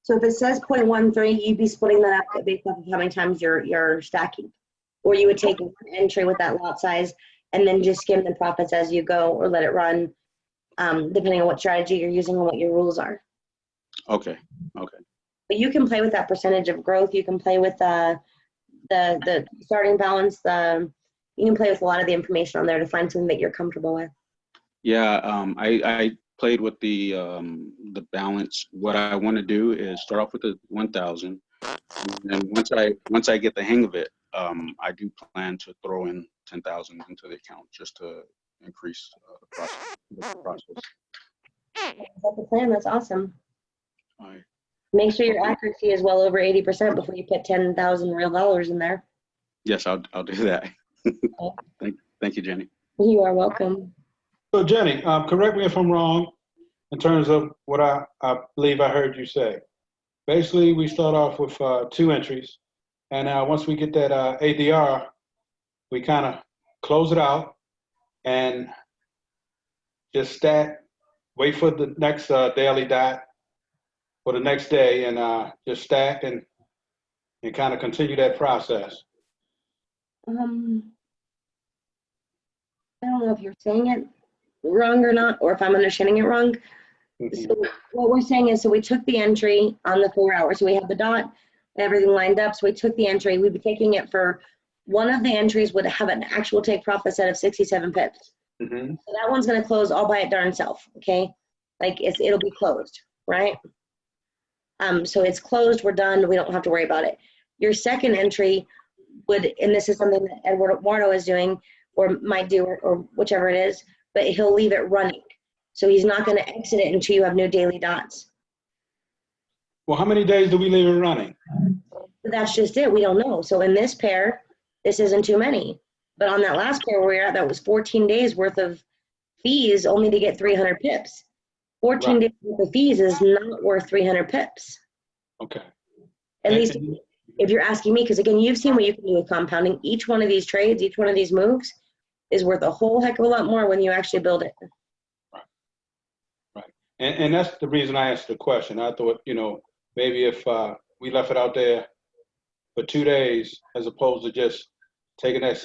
So if it says 0.13, you'd be splitting that up based off of how many times you're stacking. Or you would take an entry with that lot size and then just skim the profits as you go, or let it run, depending on what strategy you're using and what your rules are. Okay. But you can play with that percentage of growth. You can play with the starting balance. You can play with a lot of the information on there to find something that you're comfortable with. Yeah, I played with the balance. What I want to do is start off with the 1,000, and once I get the hang of it, I do plan to throw in 10,000 into the account just to increase the process. That's the plan. That's awesome. All right. Make sure your accuracy is well over 80% before you put 10,000 real dollars in there. Yes, I'll do that. Thank you, Jenny. You are welcome. So Jenny, correct me if I'm wrong in terms of what I believe I heard you say. Basically, we start off with 2 entries, and once we get that ADR, we kind of close it out and just stack, wait for the next daily dot for the next day, and just stack and kind of continue that process. I don't know if you're saying it wrong or not, or if I'm understanding it wrong. So what we're saying is, so we took the entry on the 4 hours. So we have the dot, everything lined up. So we took the entry. We'd be taking it for, one of the entries would have an actual take profit set of 67 pips. So that one's going to close all by its darn self. Okay, like it'll be closed, right? So it's closed. We're done. We don't have to worry about it. Your second entry would, and this is something that Eduardo is doing, or might do, or whichever it is, but he'll leave it running. So he's not going to exit it until you have new daily dots. Well, how many days do we leave it running? That's just it. We don't know. So in this pair, this isn't too many. But on that last pair where we were at, that was 14 days worth of fees only to get 300 pips. 14 days worth of fees is not worth 300 pips. Okay. At least if you're asking me, because again, you've seen what you can do with compounding. Each one of these trades, each one of these moves is worth a whole heck of a lot more when you actually build it. Right. And that's the reason I asked the question. I thought, maybe if we left it out there for 2 days, as opposed to just taking that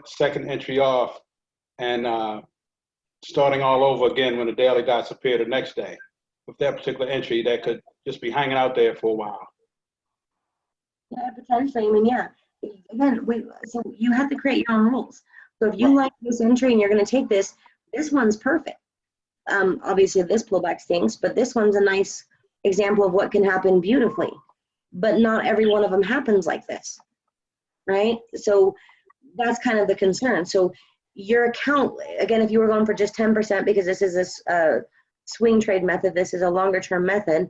second entry off and starting all over again when the daily dots appear the next day. With that particular entry, that could just be hanging out there for a while. Yeah, potentially. I mean, yeah. Again, so you have to create your own rules. So if you like this entry and you're going to take this one's perfect. Obviously, this pullback stinks, but this one's a nice example of what can happen beautifully. But not every one of them happens like this, right? So that's kind of the concern. So your account, again, if you were going for just 10%, because this is a swing trade method, this is a longer term method.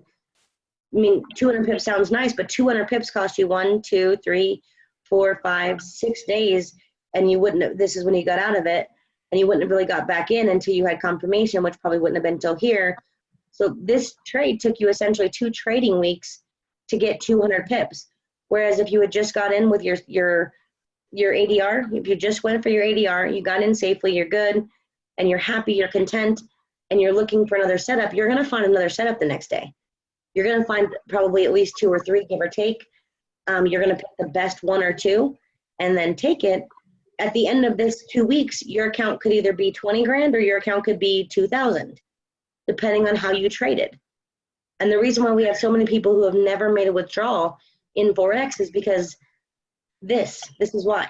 I mean, 200 pips sounds nice, but 200 pips cost you 1, 2, 3, 4, 5, 6 days, and you wouldn't have, this is when you got out of it, and you wouldn't have really got back in until you had confirmation, which probably wouldn't have been until here. So this trade took you essentially 2 trading weeks to get 200 pips. Whereas if you had just got in with your your ADR, if you just went for your ADR, you got in safely, you're good, and you're happy, you're content, and you're looking for another setup, you're going to find another setup the next day. You're going to find probably at least 2 or 3, give or take. You're going to pick the best 1 or 2 and then take it. At the end of this 2 weeks, your account could either be 20 grand or your account could be 2,000, depending on how you traded. And the reason why we have so many people who have never made a withdrawal in Forex is because this is why.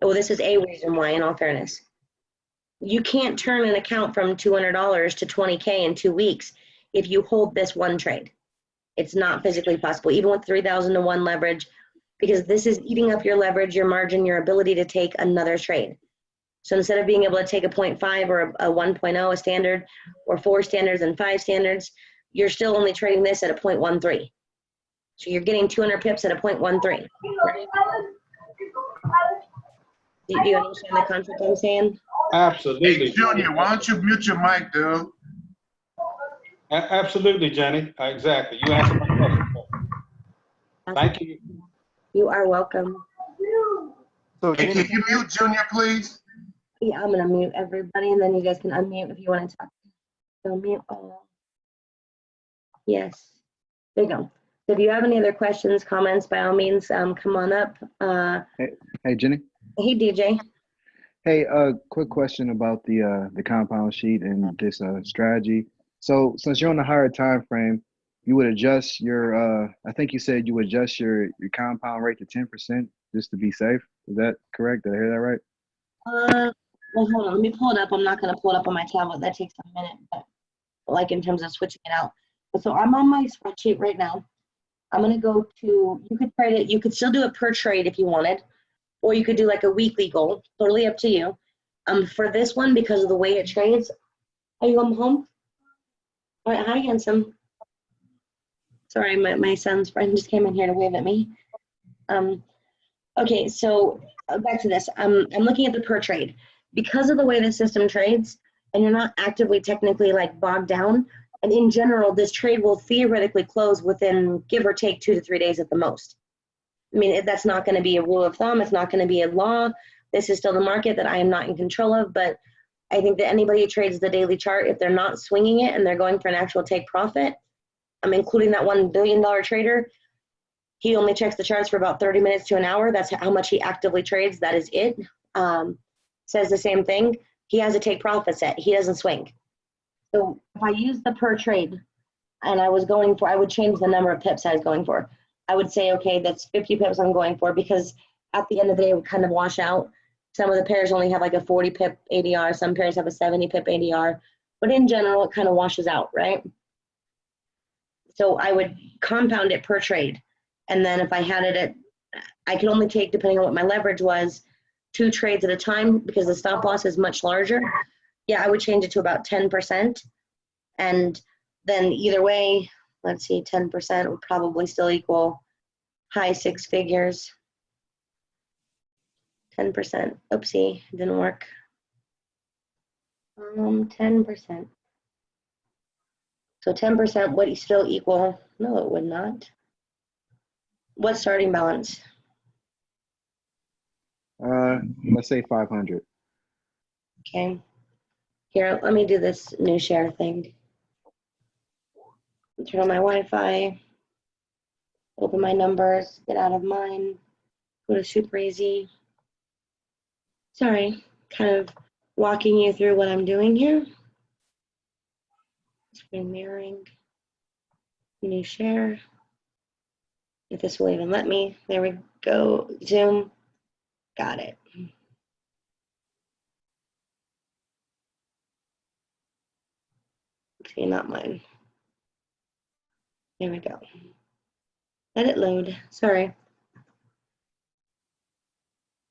Oh, this is a reason why, in all fairness. You can't turn an account from $200 to 20K in 2 weeks if you hold this one trade. It's not physically possible, even with 3,000 to 1 leverage, because this is eating up your leverage, your margin, your ability to take another trade. So instead of being able to take a 0.5 or a 1.0, a standard, or 4 standards and 5 standards, you're still only trading this at a 0.13. So you're getting 200 pips at a 0.13. Do you understand the concept I'm saying? Absolutely. Hey, Junior, why don't you mute your mic, dude? Absolutely, Jenny. Exactly. You answered my question. Thank you. You are welcome. So Hey, can you mute Junior, please? Yeah, I'm gonna mute everybody, and then you guys can unmute if you want to talk. So mute all. Yes, there you go. So if you have any other questions, comments, by all means, come on up. hey, Jenny. Hey, DJ. Hey, quick question about the compound sheet and this strategy. So since you're on the higher time frame, you would adjust your I think you said you would adjust your compound rate to 10% just to be safe. Is that correct? Did I hear that right? Well, hold on. Let me pull it up. I'm not gonna pull it up on my tablet. That takes a minute, but like in terms of switching it out. So I'm on my spreadsheet right now. I'm gonna go to. You could trade it. You could still do it per trade if you wanted, or you could do like a weekly goal. Totally up to you. For this one, because of the way it trades, are you going home? All right, hi, handsome. Sorry, my son's friend just came in here to wave at me. Okay, so back to this. I'm looking at the per trade. Because of the way the system trades, and you're not actively technically like bogged down, and in general, this trade will theoretically close within give or take 2 to 3 days at the most. I mean, that's not going to be a rule of thumb. It's not going to be a law. This is still the market that I am not in control of, but I think that anybody who trades the daily chart, if they're not swinging it and they're going for an actual take profit, I'm including that $1 billion trader, he only checks the charts for about 30 minutes to an hour. That's how much he actively trades. That is it. Says the same thing. He has a take profit set. He doesn't swing. So if I use the per trade and I would change the number of pips I was going for. I would say, okay, that's 50 pips I'm going for, because at the end of the day, it would kind of wash out. Some of the pairs only have like a 40 pip ADR. Some pairs have a 70 pip ADR. But in general, it kind of washes out, right? So I would compound it per trade. And then if I had it at, I could only take, depending on what my leverage was, 2 trades at a time, because the stop loss is much larger. Yeah, I would change it to about 10%. And then either way, let's see, 10% would probably still equal high 6 figures. 10%, oopsie, didn't work. 10%. So 10% would still equal, no, it would not. What starting balance? Let's say 500. Okay. Here, let me do this new share thing. Turn on my Wi-Fi. Open my numbers. Get out of mine. Go to SuperEZ. Sorry, kind of walking you through what I'm doing here. Screen mirroring. New share. If this will even let me. There we go. Zoom. Got it. See, not mine. There we go. Let it load. Sorry.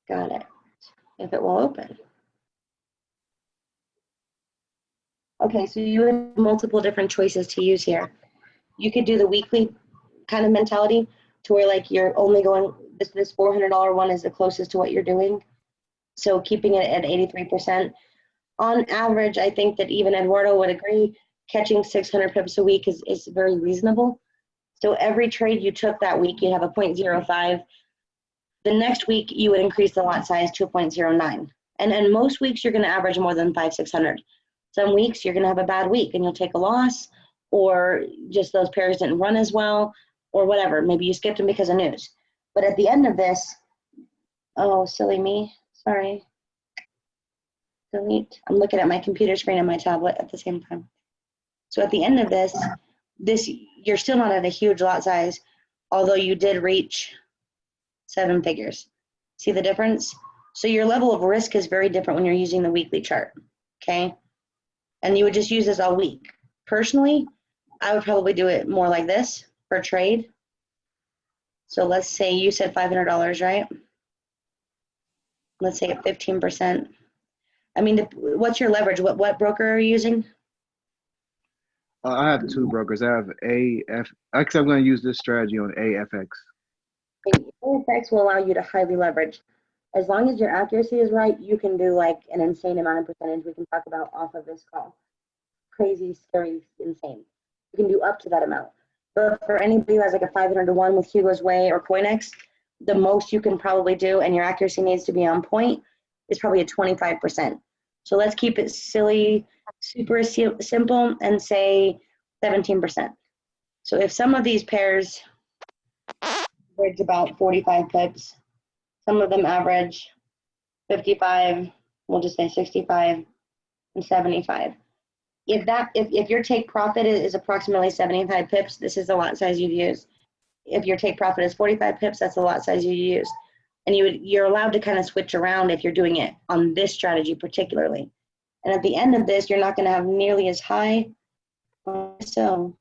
Got it. If it will open. Okay, so you have multiple different choices to use here. You could do the weekly kind of mentality to where like you're only going, this $400 one is the closest to what you're doing. So keeping it at 83%. On average, I think that even Eduardo would agree, catching 600 pips a week is very reasonable. So every trade you took that week, you have a 0.05. The next week, you would increase the lot size to 0.09. And most weeks, you're going to average more than 600. Some weeks, you're going to have a bad week and you'll take a loss, or just those pairs didn't run as well, or whatever. Maybe you skipped them because of news. But at the end of this, oh, silly me, sorry. Delete. I'm looking at my computer screen and my tablet at the same time. So at the end of this, you're still not at a huge lot size, although you did reach 7 figures. See the difference? So your level of risk is very different when you're using the weekly chart, okay? And you would just use this all week. Personally, I would probably do it more like this per trade. So let's say you said $500, right? Let's say at 15%. I mean, what's your leverage? What broker are you using? I have 2 brokers. I have actually, I'm going to use this strategy on AFX. AFX will allow you to highly leverage. As long as your accuracy is right, you can do like an insane amount of percentage we can talk about off of this call. Crazy, scary, insane. You can do up to that amount. But for anybody who has like a 500 to 1 with Hugo's Way or CoinEx, the most you can probably do, and your accuracy needs to be on point, is probably a 25%. So let's keep it silly, super simple, and say 17%. So if some of these pairs average about 45 pips, some of them average 55, we'll just say 65 and 75. If your take profit is approximately 75 pips, this is the lot size you'd use. If your take profit is 45 pips, that's the lot size you use. And you're allowed to kind of switch around if you're doing it on this strategy particularly. And at the end of this, you're not going to have nearly as high. So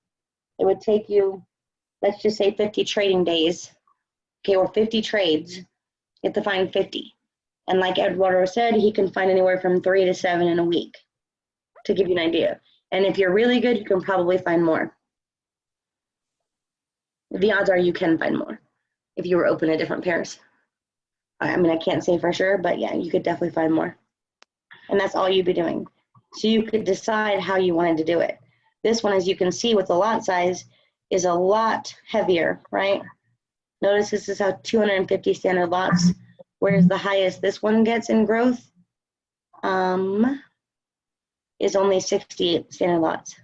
it would take you, let's just say 50 trading days, okay, or 50 trades. You have to find 50. And like Eduardo said, he can find anywhere from 3 to 7 in a week, to give you an idea. And if you're really good, you can probably find more. The odds are you can find more if you were open to different pairs. I mean, I can't say for sure, but yeah, you could definitely find more. And that's all you'd be doing. So you could decide how you wanted to do it. This one, as you can see with the lot size, is a lot heavier, right? Notice this is how 250 standard lots, whereas the highest this one gets in growth is only 68 standard lots.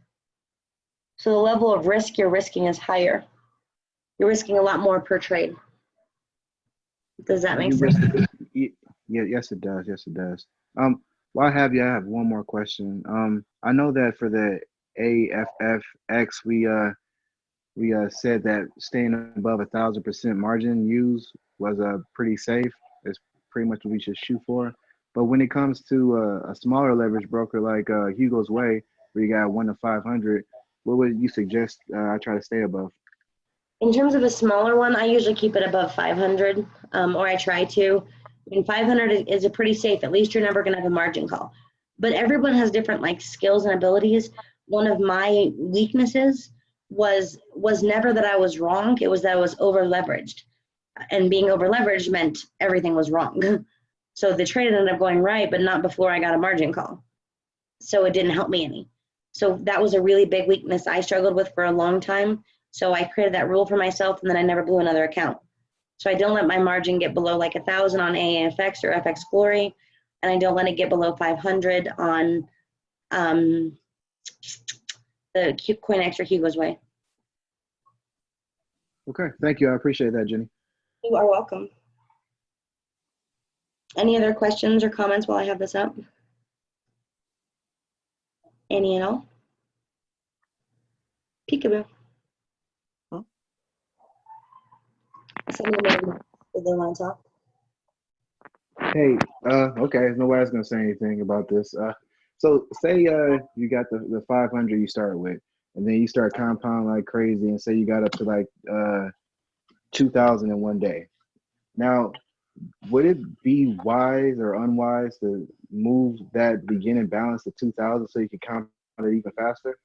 So the level of risk you're risking is higher. You're risking a lot more per trade. Does that make sense? Yeah, yes it does. Yes it does. While I have you, I have one more question. I know that for the AFFX, we said that staying above 1,000% margin use was pretty safe. It's pretty much what we should shoot for. But when it comes to a smaller leverage broker like Hugo's Way, where you got 1 to 500, what would you suggest I try to stay above? In terms of a smaller one, I usually keep it above 500, or I try to. I mean, 500 is a pretty safe. At least you're never going to have a margin call. But everyone has different like skills and abilities. One of my weaknesses was never that I was wrong. It was that I was over leveraged, and being over leveraged meant everything was wrong. So the trade ended up going right, but not before I got a margin call. So it didn't help me any. So that was a really big weakness I struggled with for a long time. So I created that rule for myself, and then I never blew another account. So I don't let my margin get below like 1,000 on AFX or FX Glory, and I don't let it get below 500 on the CoinEx or Hugo's Way. Okay, thank you. I appreciate that, Jenny. You are welcome. Any other questions or comments while I have this up? Any at all? Peekaboo. Huh? Somebody did they want to talk? Hey, okay, nobody's gonna say anything about this. So say you got the 500 you start with, and then you start compounding like crazy, and say you got up to like 2,000 in one day. Now, would it be wise or unwise to move that beginning balance to 2,000 so you can compound it even faster?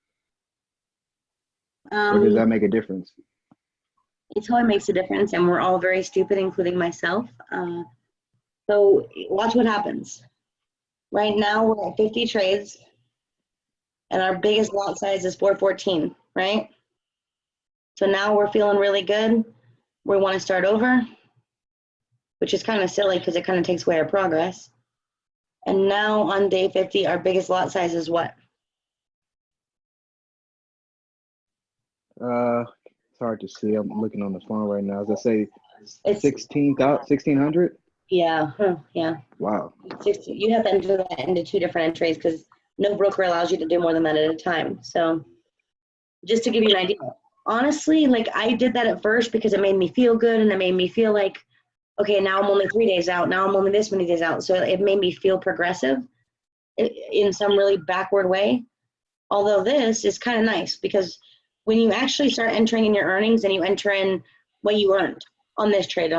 Or does that make a difference? It totally makes a difference, and we're all very stupid, including myself. So watch what happens. Right now we're at 50 trades, and our biggest lot size is 414, right? So now we're feeling really good. We want to start over. which is kind of silly because it kind of takes away our progress. And now on day 50, our biggest lot size is what? It's hard to see. I'm looking on the phone right now. As I say, It's 1600. yeah, yeah. Wow. 60. You have to enter that into 2 different entries because no broker allows you to do more than that at a time. So just to give you an idea, honestly, like I did that at first because it made me feel good and it made me feel like, okay, now I'm only 3 days out. Now I'm only this many days out. So it made me feel progressive in some really backward way. Although this is kind of nice because when you actually start entering in your earnings and you enter in what you earned on this trade,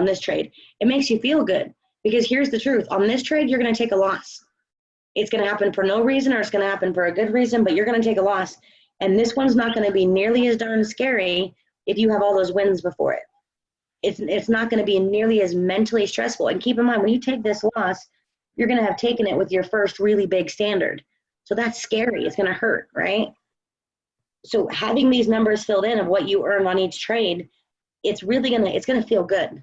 it makes you feel good. Because here's the truth. On this trade, you're going to take a loss. It's going to happen for no reason or it's going to happen for a good reason, but you're going to take a loss. And this one's not going to be nearly as darn scary if you have all those wins before it. It's not going to be nearly as mentally stressful. And keep in mind, when you take this loss, you're going to have taken it with your first really big standard. So that's scary. It's going to hurt, right? So having these numbers filled in of what you earn on each trade, it's going to feel good.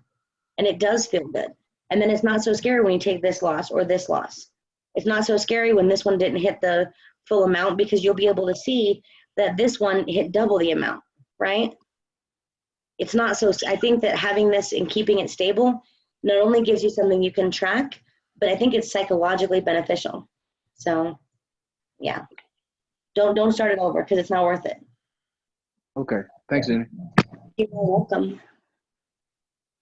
And it does feel good. And then it's not so scary when you take this loss or this loss. It's not so scary when this one didn't hit the full amount because you'll be able to see that this one hit double the amount, right? It's not so, I think that having this and keeping it stable not only gives you something you can track, but I think it's psychologically beneficial. So yeah, don't start it over because it's not worth it. Okay. Thanks, Jenny. You're welcome.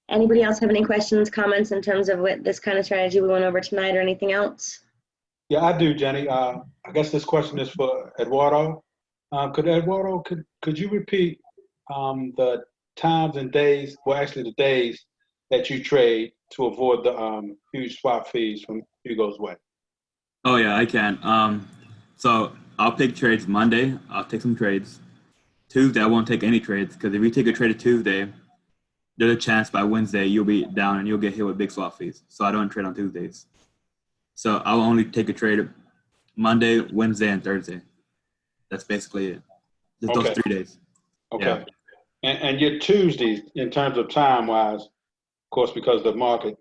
Anybody else have any questions, comments in terms of what this kind of strategy we went over tonight or anything else? Yeah, I do, Jenny. I guess this question is for Eduardo. Could you repeat the times and days, well, actually the days that you trade to avoid the huge swap fees from Hugo's way? Oh yeah, I can. So I'll pick trades Monday. I'll take some trades. Tuesday, I won't take any trades because if you take a trade at Tuesday, there's a chance by Wednesday you'll be down and you'll get hit with big swap fees. So I don't trade on Tuesdays. So I'll only take a trade Monday, Wednesday, and Thursday. That's basically it. Just those 3 days. Okay. Yeah. And your Tuesdays, in terms of time-wise, of course, because the market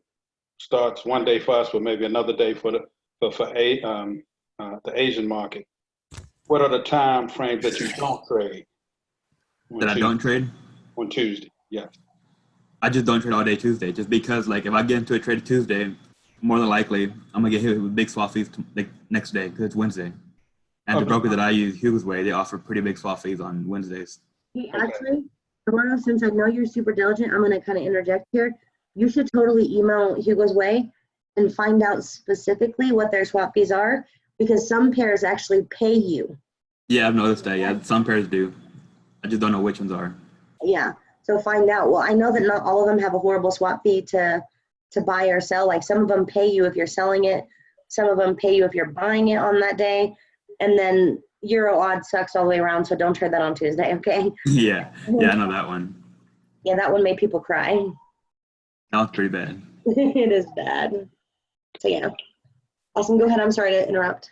starts one day for us, but maybe another day for the Asian market. What are the time frames that you don't trade? That I don't trade? On Tuesday, yes. I just don't trade all day Tuesday, just because like if I get into a trade Tuesday, more than likely I'm gonna get hit with big swap fees like next day because it's Wednesday. And the broker that I use, Hugo's Way, they offer pretty big swap fees on Wednesdays. Hey, actually, Eduardo, since I know you're super diligent, I'm gonna kind of interject here. You should totally email Hugo's Way and find out specifically what their swap fees are because some pairs actually pay you. Yeah, I've noticed that. Yeah, some pairs do. I just don't know which ones are. Yeah, so find out. Well, I know that not all of them have a horrible swap fee to buy or sell. Like some of them pay you if you're selling it. Some of them pay you if you're buying it on that day. And then Euro odd sucks all the way around, so don't trade that on Tuesday, okay? Yeah, I know that one. Yeah, that one made people cry. That was pretty bad. It is bad. So yeah. Awesome, go ahead. I'm sorry to interrupt.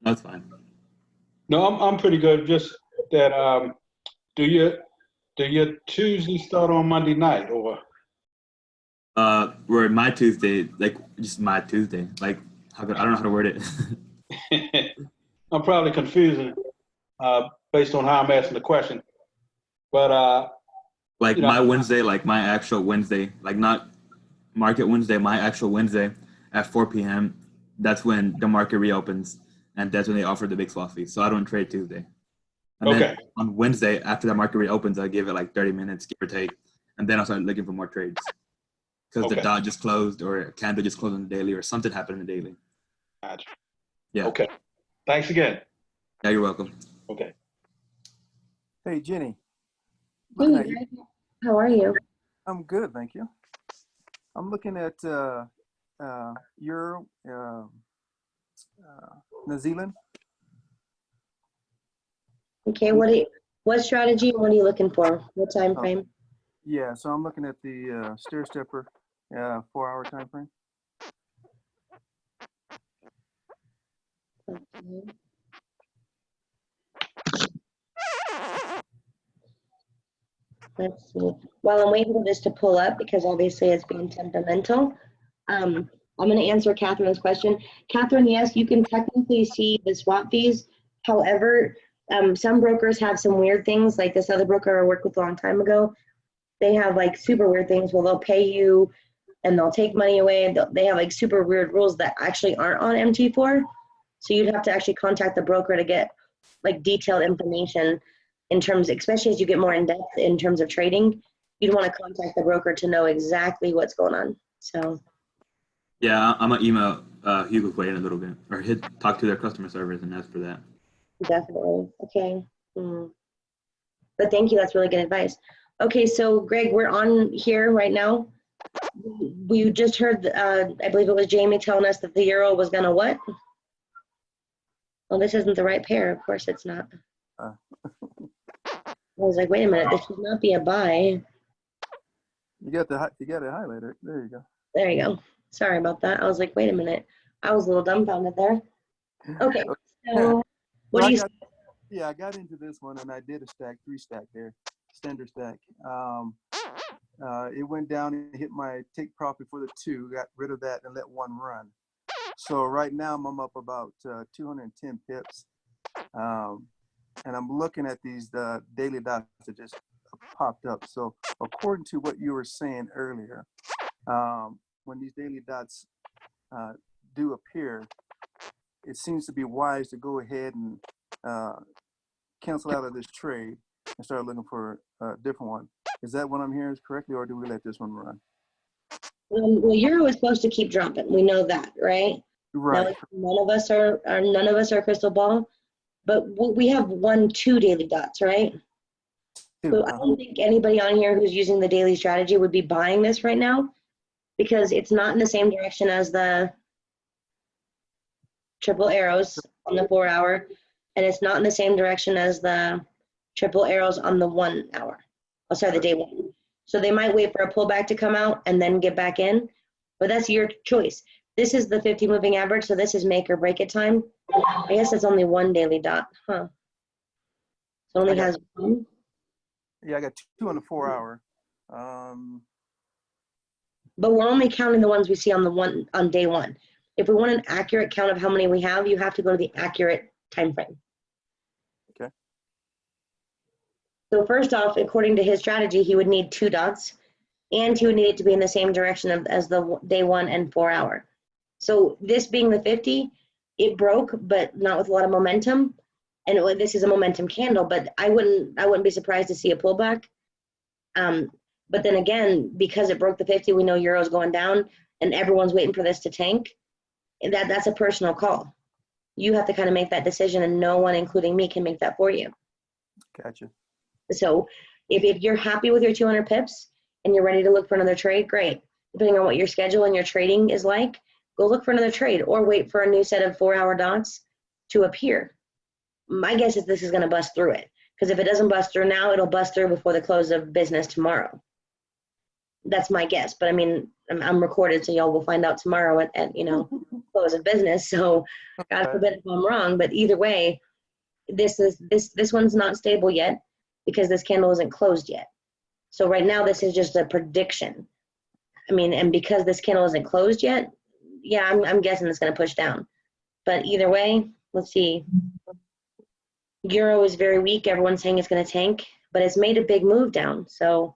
That's fine. No, I'm pretty good. Just that do your Tuesday start on Monday night or? Where my Tuesday, like just my Tuesday, like I don't know how to word it. I'm probably confusing based on how I'm asking the question, but like my Wednesday, like my actual Wednesday, like not market Wednesday, my actual Wednesday at 4 p.m. That's when the market reopens, and that's when they offer the big swap fee. So I don't trade Tuesday. And then on Wednesday, after the market reopens, I give it like 30 minutes, give or take, and then I'll start looking for more trades. Because the dot just closed, or a candle just closed on the daily, or something happened in the daily. Gotcha. Yeah. Okay. Thanks again. Yeah, you're welcome. Okay. Hey, Jenny. Hey, Greg. How are you? I'm good, thank you. I'm looking at Euro, New Zealand. Okay, what strategy and what are you looking for? What time frame? Yeah, so I'm looking at the stair stepper 4-hour time frame. Okay. Let's see. While I'm waiting for this to pull up, because obviously it's being temperamental, I'm going to answer Catherine's question. Catherine, yes, you can technically see the swap fees. However, some brokers have some weird things, like this other broker I worked with a long time ago. They have like super weird things where they'll pay you and they'll take money away. They have like super weird rules that actually aren't on MT4. So you'd have to actually contact the broker to get like detailed information in terms, especially as you get more in depth in terms of trading. You'd want to contact the broker to know exactly what's going on. So. Yeah, I'm gonna email Hugo Clay in a little bit, or talk to their customer service and ask for that. Definitely. Okay. But thank you. That's really good advice. Okay, so Greg, we're on here right now. We just heard, I believe it was Jamie telling us that the euro was gonna what? Well, this isn't the right pair. Of course it's not. I was like, wait a minute, this should not be a buy. You got it highlighted. There you go. There you go. Sorry about that. I was like, wait a minute. I was a little dumbfounded there. Okay, so what do you? Yeah, I got into this one and I did a stack, 3-stack there, standard stack. It went down and hit my take profit for the 2, got rid of that and let 1 run. So right now I'm up about 210 pips. And I'm looking at these daily dots that just popped up. So according to what you were saying earlier, when these daily dots do appear, it seems to be wise to go ahead and cancel out of this trade and start looking for a different one. Is that what I'm hearing correctly, or do we let this one run? Well, euro is supposed to keep dropping. We know that, right? Right. Now, none of us are crystal ball, but we have 1, 2 daily dots, right? So I don't think anybody on here who's using the daily strategy would be buying this right now, because it's not in the same direction as the triple arrows on the 4 hour, and it's not in the same direction as the triple arrows on the 1 hour. Oh, sorry, the day 1. So they might wait for a pullback to come out and then get back in, but that's your choice. This is the 50 moving average, so this is make or break it time. I guess it's only 1 daily dot, huh? So it only has 1. Yeah, I got 2 on the 4 hour. But we're only counting the ones we see on day 1. If we want an accurate count of how many we have, you have to go to the accurate time frame. Okay. So first off, according to his strategy, he would need 2 dots, and he would need it to be in the same direction as the day 1 and 4 hour. So this being the 50, it broke, but not with a lot of momentum. And this is a momentum candle, but I wouldn't be surprised to see a pullback. But then again, because it broke the 50, we know euro's going down, and everyone's waiting for this to tank. And that's a personal call. You have to kind of make that decision, and no one, including me, can make that for you. Gotcha. So if you're happy with your 200 pips and you're ready to look for another trade, great. Depending on what your schedule and your trading is like, go look for another trade or wait for a new set of 4-hour dots to appear. My guess is this is going to bust through it, because if it doesn't bust through now, it'll bust through before the close of business tomorrow. That's my guess, but I mean, I'm recorded, so y'all will find out tomorrow at close of business. So God forbid if I'm wrong, but either way, this one's not stable yet because this candle isn't closed yet. So right now, this is just a prediction. I mean, and because this candle isn't closed yet, yeah, I'm guessing it's going to push down. But either way, let's see. Euro is very weak. Everyone's saying it's going to tank, but it's made a big move down. So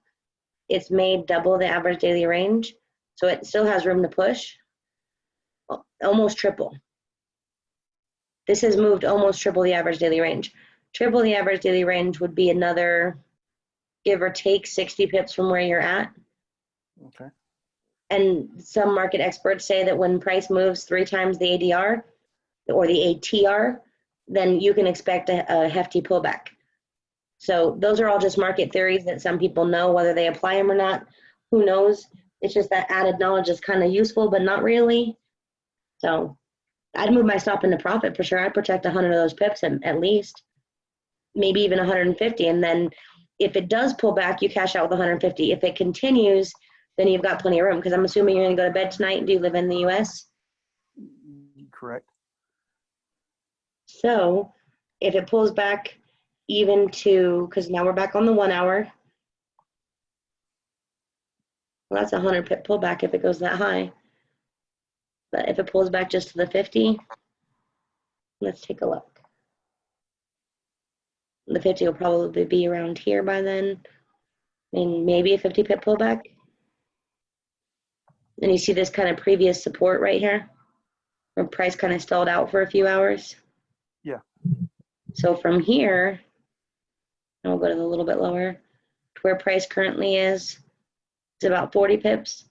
it's made double the average daily range. So it still has room to push, almost triple. This has moved almost triple the average daily range. Triple the average daily range would be another, give or take, 60 pips from where you're at. Okay. And some market experts say that when price moves 3 times the ADR or the ATR, then you can expect a hefty pullback. So those are all just market theories that some people know. Whether they apply them or not, who knows? It's just that added knowledge is kind of useful, but not really. So I'd move my stop into profit for sure. I'd protect 100 of those pips at least, maybe even 150. And then if it does pull back, you cash out with 150. If it continues, then you've got plenty of room, because I'm assuming you're going to go to bed tonight. Do you live in the U.S.? Correct. So if it pulls back even to, because now we're back on the 1 hour. Well, that's a 100 pip pullback if it goes that high. But if it pulls back just to the 50, let's take a look. The 50 will probably be around here by then. I mean, maybe a 50 pip pullback. And you see this kind of previous support right here, where price kind of stalled out for a few hours. Yeah. So from here, and we'll go to the little bit lower, to where price currently is, it's about 40 pips.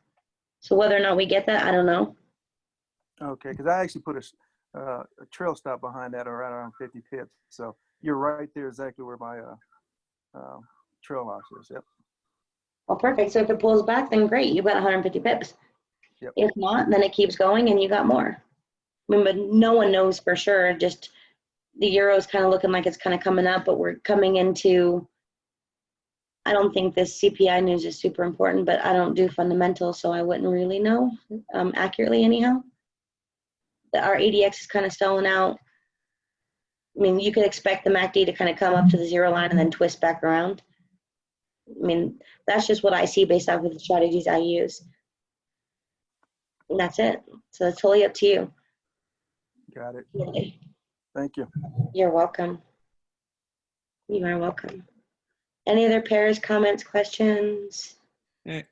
So whether or not we get that, I don't know. Okay, because I actually put a trail stop behind that around 50 pips. So you're right there, exactly where my trail loss is. Yep. Well, perfect. So if it pulls back, then great. You've got 150 pips. Yep. If not, then it keeps going and you got more. I mean, but no one knows for sure. Just the euro is kind of looking like it's kind of coming up, but we're coming into, I don't think this CPI news is super important, but I don't do fundamentals, so I wouldn't really know accurately anyhow. Our ADX is kind of stalling out. I mean, you could expect the MACD to kind of come up to the zero line and then twist back around. I mean, that's just what I see based off of the strategies I use. And that's it. So it's totally up to you. Got it. Really. Thank you. You're welcome. You are welcome. Any other pairs, comments, questions? I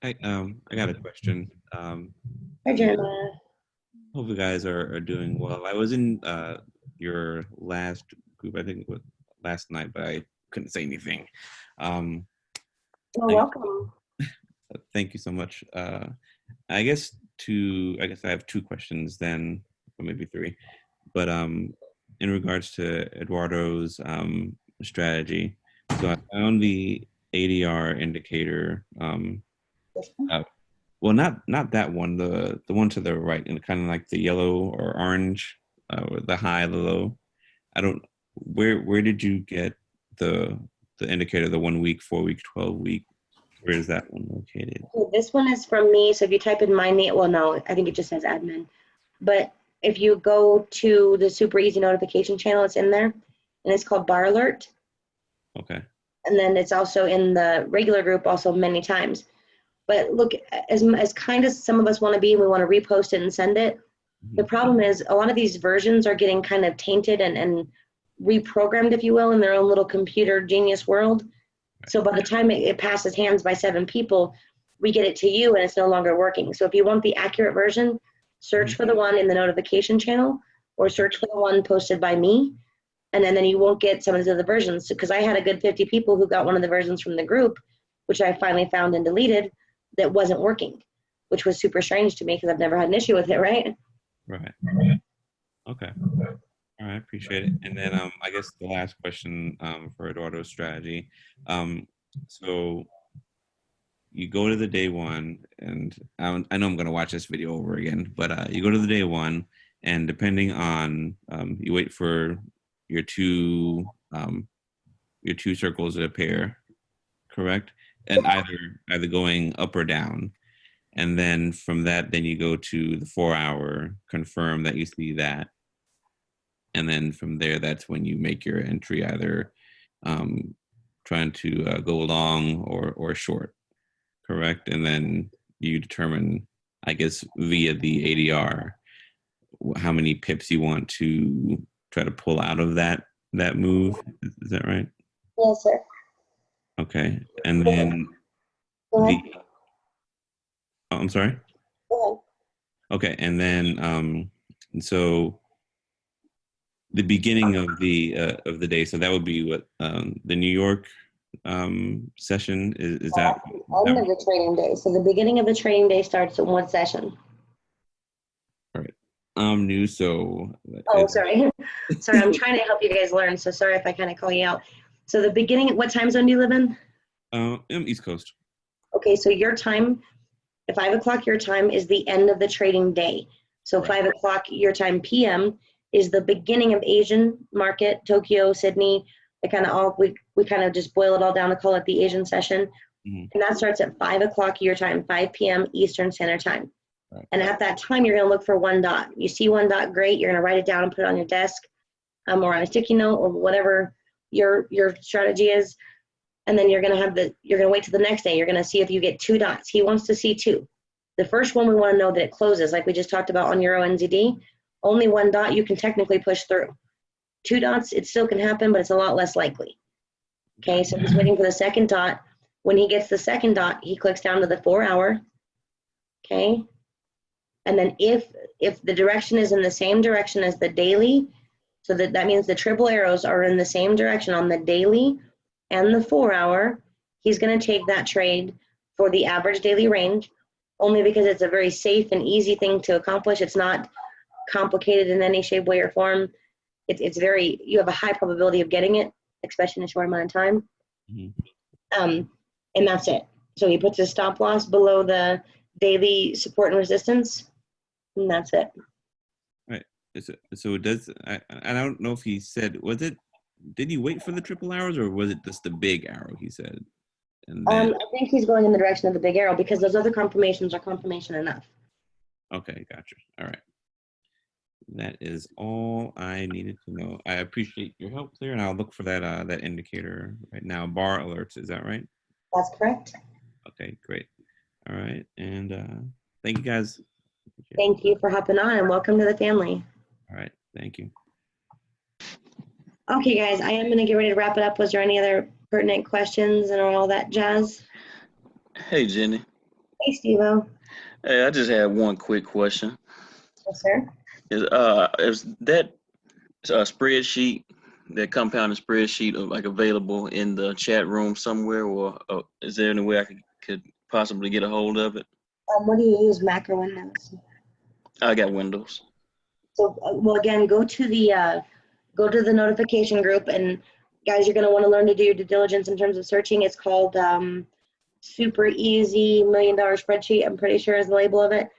got a question. Hi, Jeremiah. Hope you guys are doing well. I was in your last group, I think it was last night, but I couldn't say anything. You're welcome. Thank you so much. I guess I have two questions then, or maybe three. But in regards to Eduardo's strategy, so I found the ADR indicator. Well, not that one. The one to the right, and kind of like the yellow or orange, the high, the low. I don't. Where did you get the indicator? The 1 week, 4 week, 12 week. Where is that one located? This one is from me. So if you type in my name, well, no, I think it just says admin. But if you go to the SuperEZ notification channel, it's in there, and it's called Bar Alert. Okay. And then it's also in the regular group also many times. But look, as kind as some of us want to be, and we want to repost it and send it, the problem is a lot of these versions are getting kind of tainted and reprogrammed, if you will, in their own little computer genius world. So by the time it passes hands by 7 people, we get it to you and it's no longer working. So if you want the accurate version, search for the one in the notification channel or search for the one posted by me. And then you won't get some of the other versions. Because I had a good 50 people who got one of the versions from the group, which I finally found and deleted, that wasn't working, which was super strange to me because I've never had an issue with it, right? Right. Okay. All right, appreciate it. And then I guess the last question for Eduardo's strategy. So you go to the day one, and I know I'm going to watch this video over again, but you go to the day one, and depending on you wait for your two circles to appear, correct? And either going up or down. And then from that, then you go to the 4 hour, confirm that you see that. And then from there, that's when you make your entry, either trying to go long or short, correct? And then you determine, I guess, via the ADR, how many pips you want to try to pull out of that move. Is that right? Yes, sir. Okay. And then I'm sorry? Go ahead. Okay. And then so the beginning of the day, so that would be what the New York session is that End of the trading day. So the beginning of the trading day starts in what session? all right. I'm new, so Oh, sorry. Sorry, I'm trying to help you guys learn, so sorry if I kind of call you out. So the beginning, what time zone do you live in? I'm East Coast. Okay, so your time, at 5 o'clock your time, is the end of the trading day. So Right. 5 o'clock your time PM is the beginning of Asian market, Tokyo, Sydney. It kind of all, we kind of just boil it all down to call it the Asian session. Mm-hmm. And that starts at 5 o'clock your time, 5 p.m. Eastern Standard Time. Right. And at that time, you're going to look for one dot. You see one dot, great. You're going to write it down and put it on your desk or on a sticky note or whatever your strategy is. And then you're going to wait till the next day. You're going to see if you get 2 dots. He wants to see 2. The first one, we want to know that it closes, like we just talked about on Euro NZD. Only one dot you can technically push through. 2 dots, it still can happen, but it's a lot less likely. Okay, so he's waiting for the second dot. When he gets the second dot, he clicks down to the 4 hour. Okay, and then if the direction is in the same direction as the daily, so that means the triple arrows are in the same direction on the daily and the 4 hour, he's going to take that trade for the average daily range, only because it's a very safe and easy thing to accomplish. It's not complicated in any shape, way, or form. It's very, you have a high probability of getting it, especially in a short amount of time. And that's it. So he puts his stop loss below the daily support and resistance, and that's it. Right. So it does. I don't know if he said, did he wait for the triple arrows, or was it just the big arrow he said? And then, I think he's going in the direction of the big arrow because those other confirmations are confirmation enough. okay, gotcha. All right. That is all I needed to know. I appreciate your help there, and I'll look for that that indicator right now. Bar alerts, is that right? That's correct. Okay, great. All right, and thank you guys. Thank you for hopping on, and welcome to the family. All right, thank you. Okay, guys, I am going to get ready to wrap it up. Was there any other pertinent questions and all that jazz? Hey, Jenny. Hey, Steve-O. Hey, I just had one quick question. Yes, sir. Is that spreadsheet, that compounded spreadsheet, like available in the chat room somewhere, or is there any way I could possibly get a hold of it? What do you use, Mac or Windows? I got Windows. So, well, again, go to the notification group, and guys, you're going to want to learn to do your due diligence in terms of searching. It's called SuperEZ $1 Million Spreadsheet, I'm pretty sure is the label of it.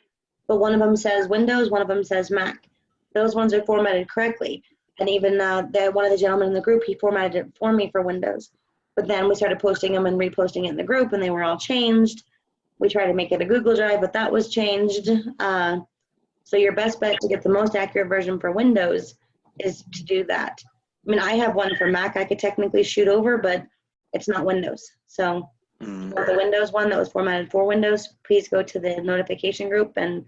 But one of them says Windows, one of them says Mac. Those ones are formatted correctly. And even one of the gentlemen in the group, he formatted it for me for Windows. But then we started posting them and reposting it in the group, and they were all changed. We tried to make it a Google Drive, but that was changed. So your best bet to get the most accurate version for Windows is to do that. I mean, I have one for Mac I could technically shoot over, but it's not Windows. So for the Windows one that was formatted for Windows, please go to the notification group, and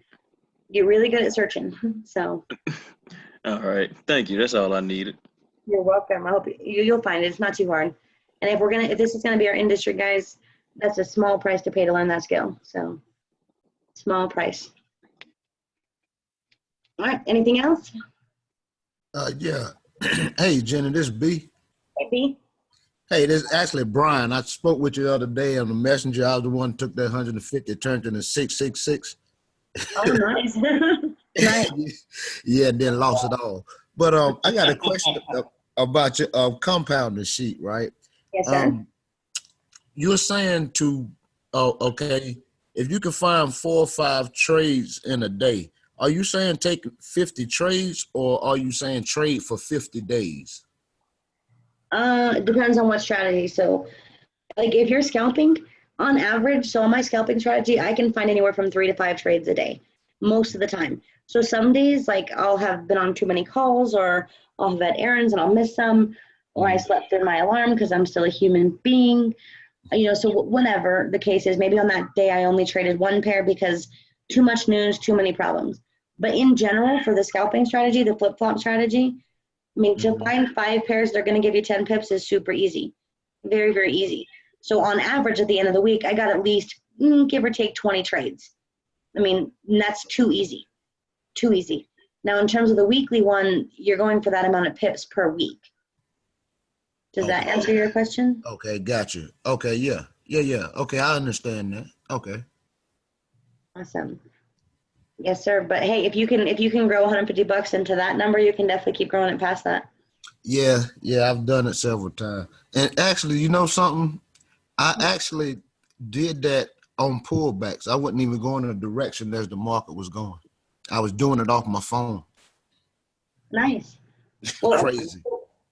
you're really good at searching. So. All right, thank you. That's all I needed. You're welcome. I hope you'll find it. It's not too hard. And if this is gonna be our industry, guys, that's a small price to pay to learn that skill. So, small price. All right. Anything else? Yeah. Hey, Jenny, this is B. Hey, B. Hey, this is actually Brian. I spoke with you the other day on the messenger. I was the one who took that 150, turned into 666. Oh, nice. Nice. Yeah, and then lost it all. But I got a question about your compounding sheet, right? Yes, sir. You're saying okay, if you can find 4 or 5 trades in a day, are you saying take 50 trades, or are you saying trade for 50 days? It depends on what strategy. So, like if you're scalping, on average, so on my scalping strategy, I can find anywhere from 3 to 5 trades a day, most of the time. So some days, like I'll have been on too many calls, or I'll have had errands and I'll miss some, or I slept through my alarm because I'm still a human being. You know, so whenever the case is, maybe on that day I only traded 1 pair because too much news, too many problems. But in general, for the scalping strategy, the flip-flop strategy, I mean, to find 5 pairs that are going to give you 10 pips is super easy. Very, very easy. So on average, at the end of the week, I got at least, give or take, 20 trades. I mean, that's too easy. Too easy. Now, in terms of the weekly one, you're going for that amount of pips per week. Does that answer your question? Okay, gotcha. Okay, yeah. Okay, I understand that. Okay. Awesome. Yes, sir. But hey, if you can grow $150 into that number, you can definitely keep growing it past that. Yeah, I've done it several times. And actually, you know something? I actually did that on pullbacks. I wasn't even going in the direction as the market was going. I was doing it off my phone. Nice. Well, crazy.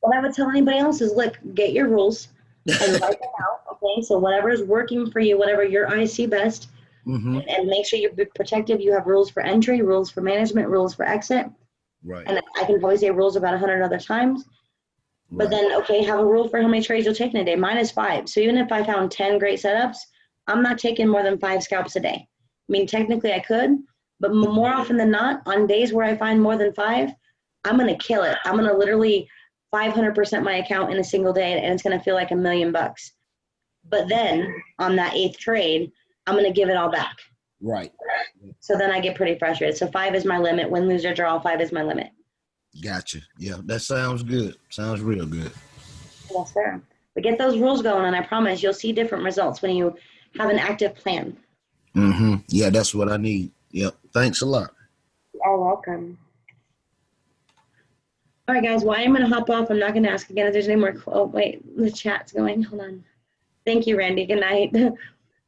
What I would tell anybody else is, look, get your rules and write them out. Okay, so whatever is working for you, whatever your eyes see best, and make sure you're protective. You have rules for entry, rules for management, rules for exit. Right. And I can probably say rules about 100 other times. But then, okay, have a rule for how many trades you'll take in a day. Mine is 5. So even if I found 10 great setups, I'm not taking more than 5 scalps a day. mean, technically I could, but more often than not, on days where I find more than 5, I'm going to kill it. I'm going to literally 500% my account in a single day, and it's going to feel like $1 million. But then on that 8th trade, I'm going to give it all back. Right. So then I get pretty frustrated. So 5 is my limit. Win, lose, or draw, 5 is my limit. Gotcha. Yeah, that sounds good. Sounds real good. Yes, sir. But get those rules going, and I promise you'll see different results when you have an active plan. Mm-hmm. Yeah, that's what I need. Yep. Thanks a lot. You're welcome. All right, guys. Well, I'm going to hop off. I'm not going to ask again if there's any more. Oh, wait. The chat's going. Hold on. Thank you, Randy. Good night.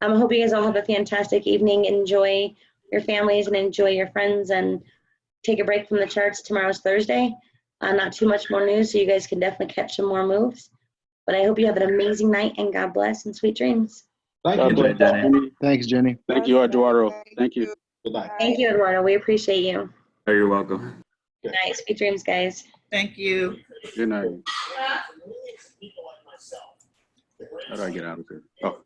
I hope you guys all have a fantastic evening. Enjoy your families and enjoy your friends, and take a break from the charts. Tomorrow's Thursday. Not too much more news, so you guys can definitely catch some more moves. But I hope you have an amazing night, and God bless and sweet dreams. Thank you, Jenny. Thanks, Jenny. Thank you, Eduardo. Thank you. Good night. Thank you, Eduardo. We appreciate you. Oh, you're welcome. Good night. Sweet dreams, guys. Thank you. Good night. How do I get out of here? Oh.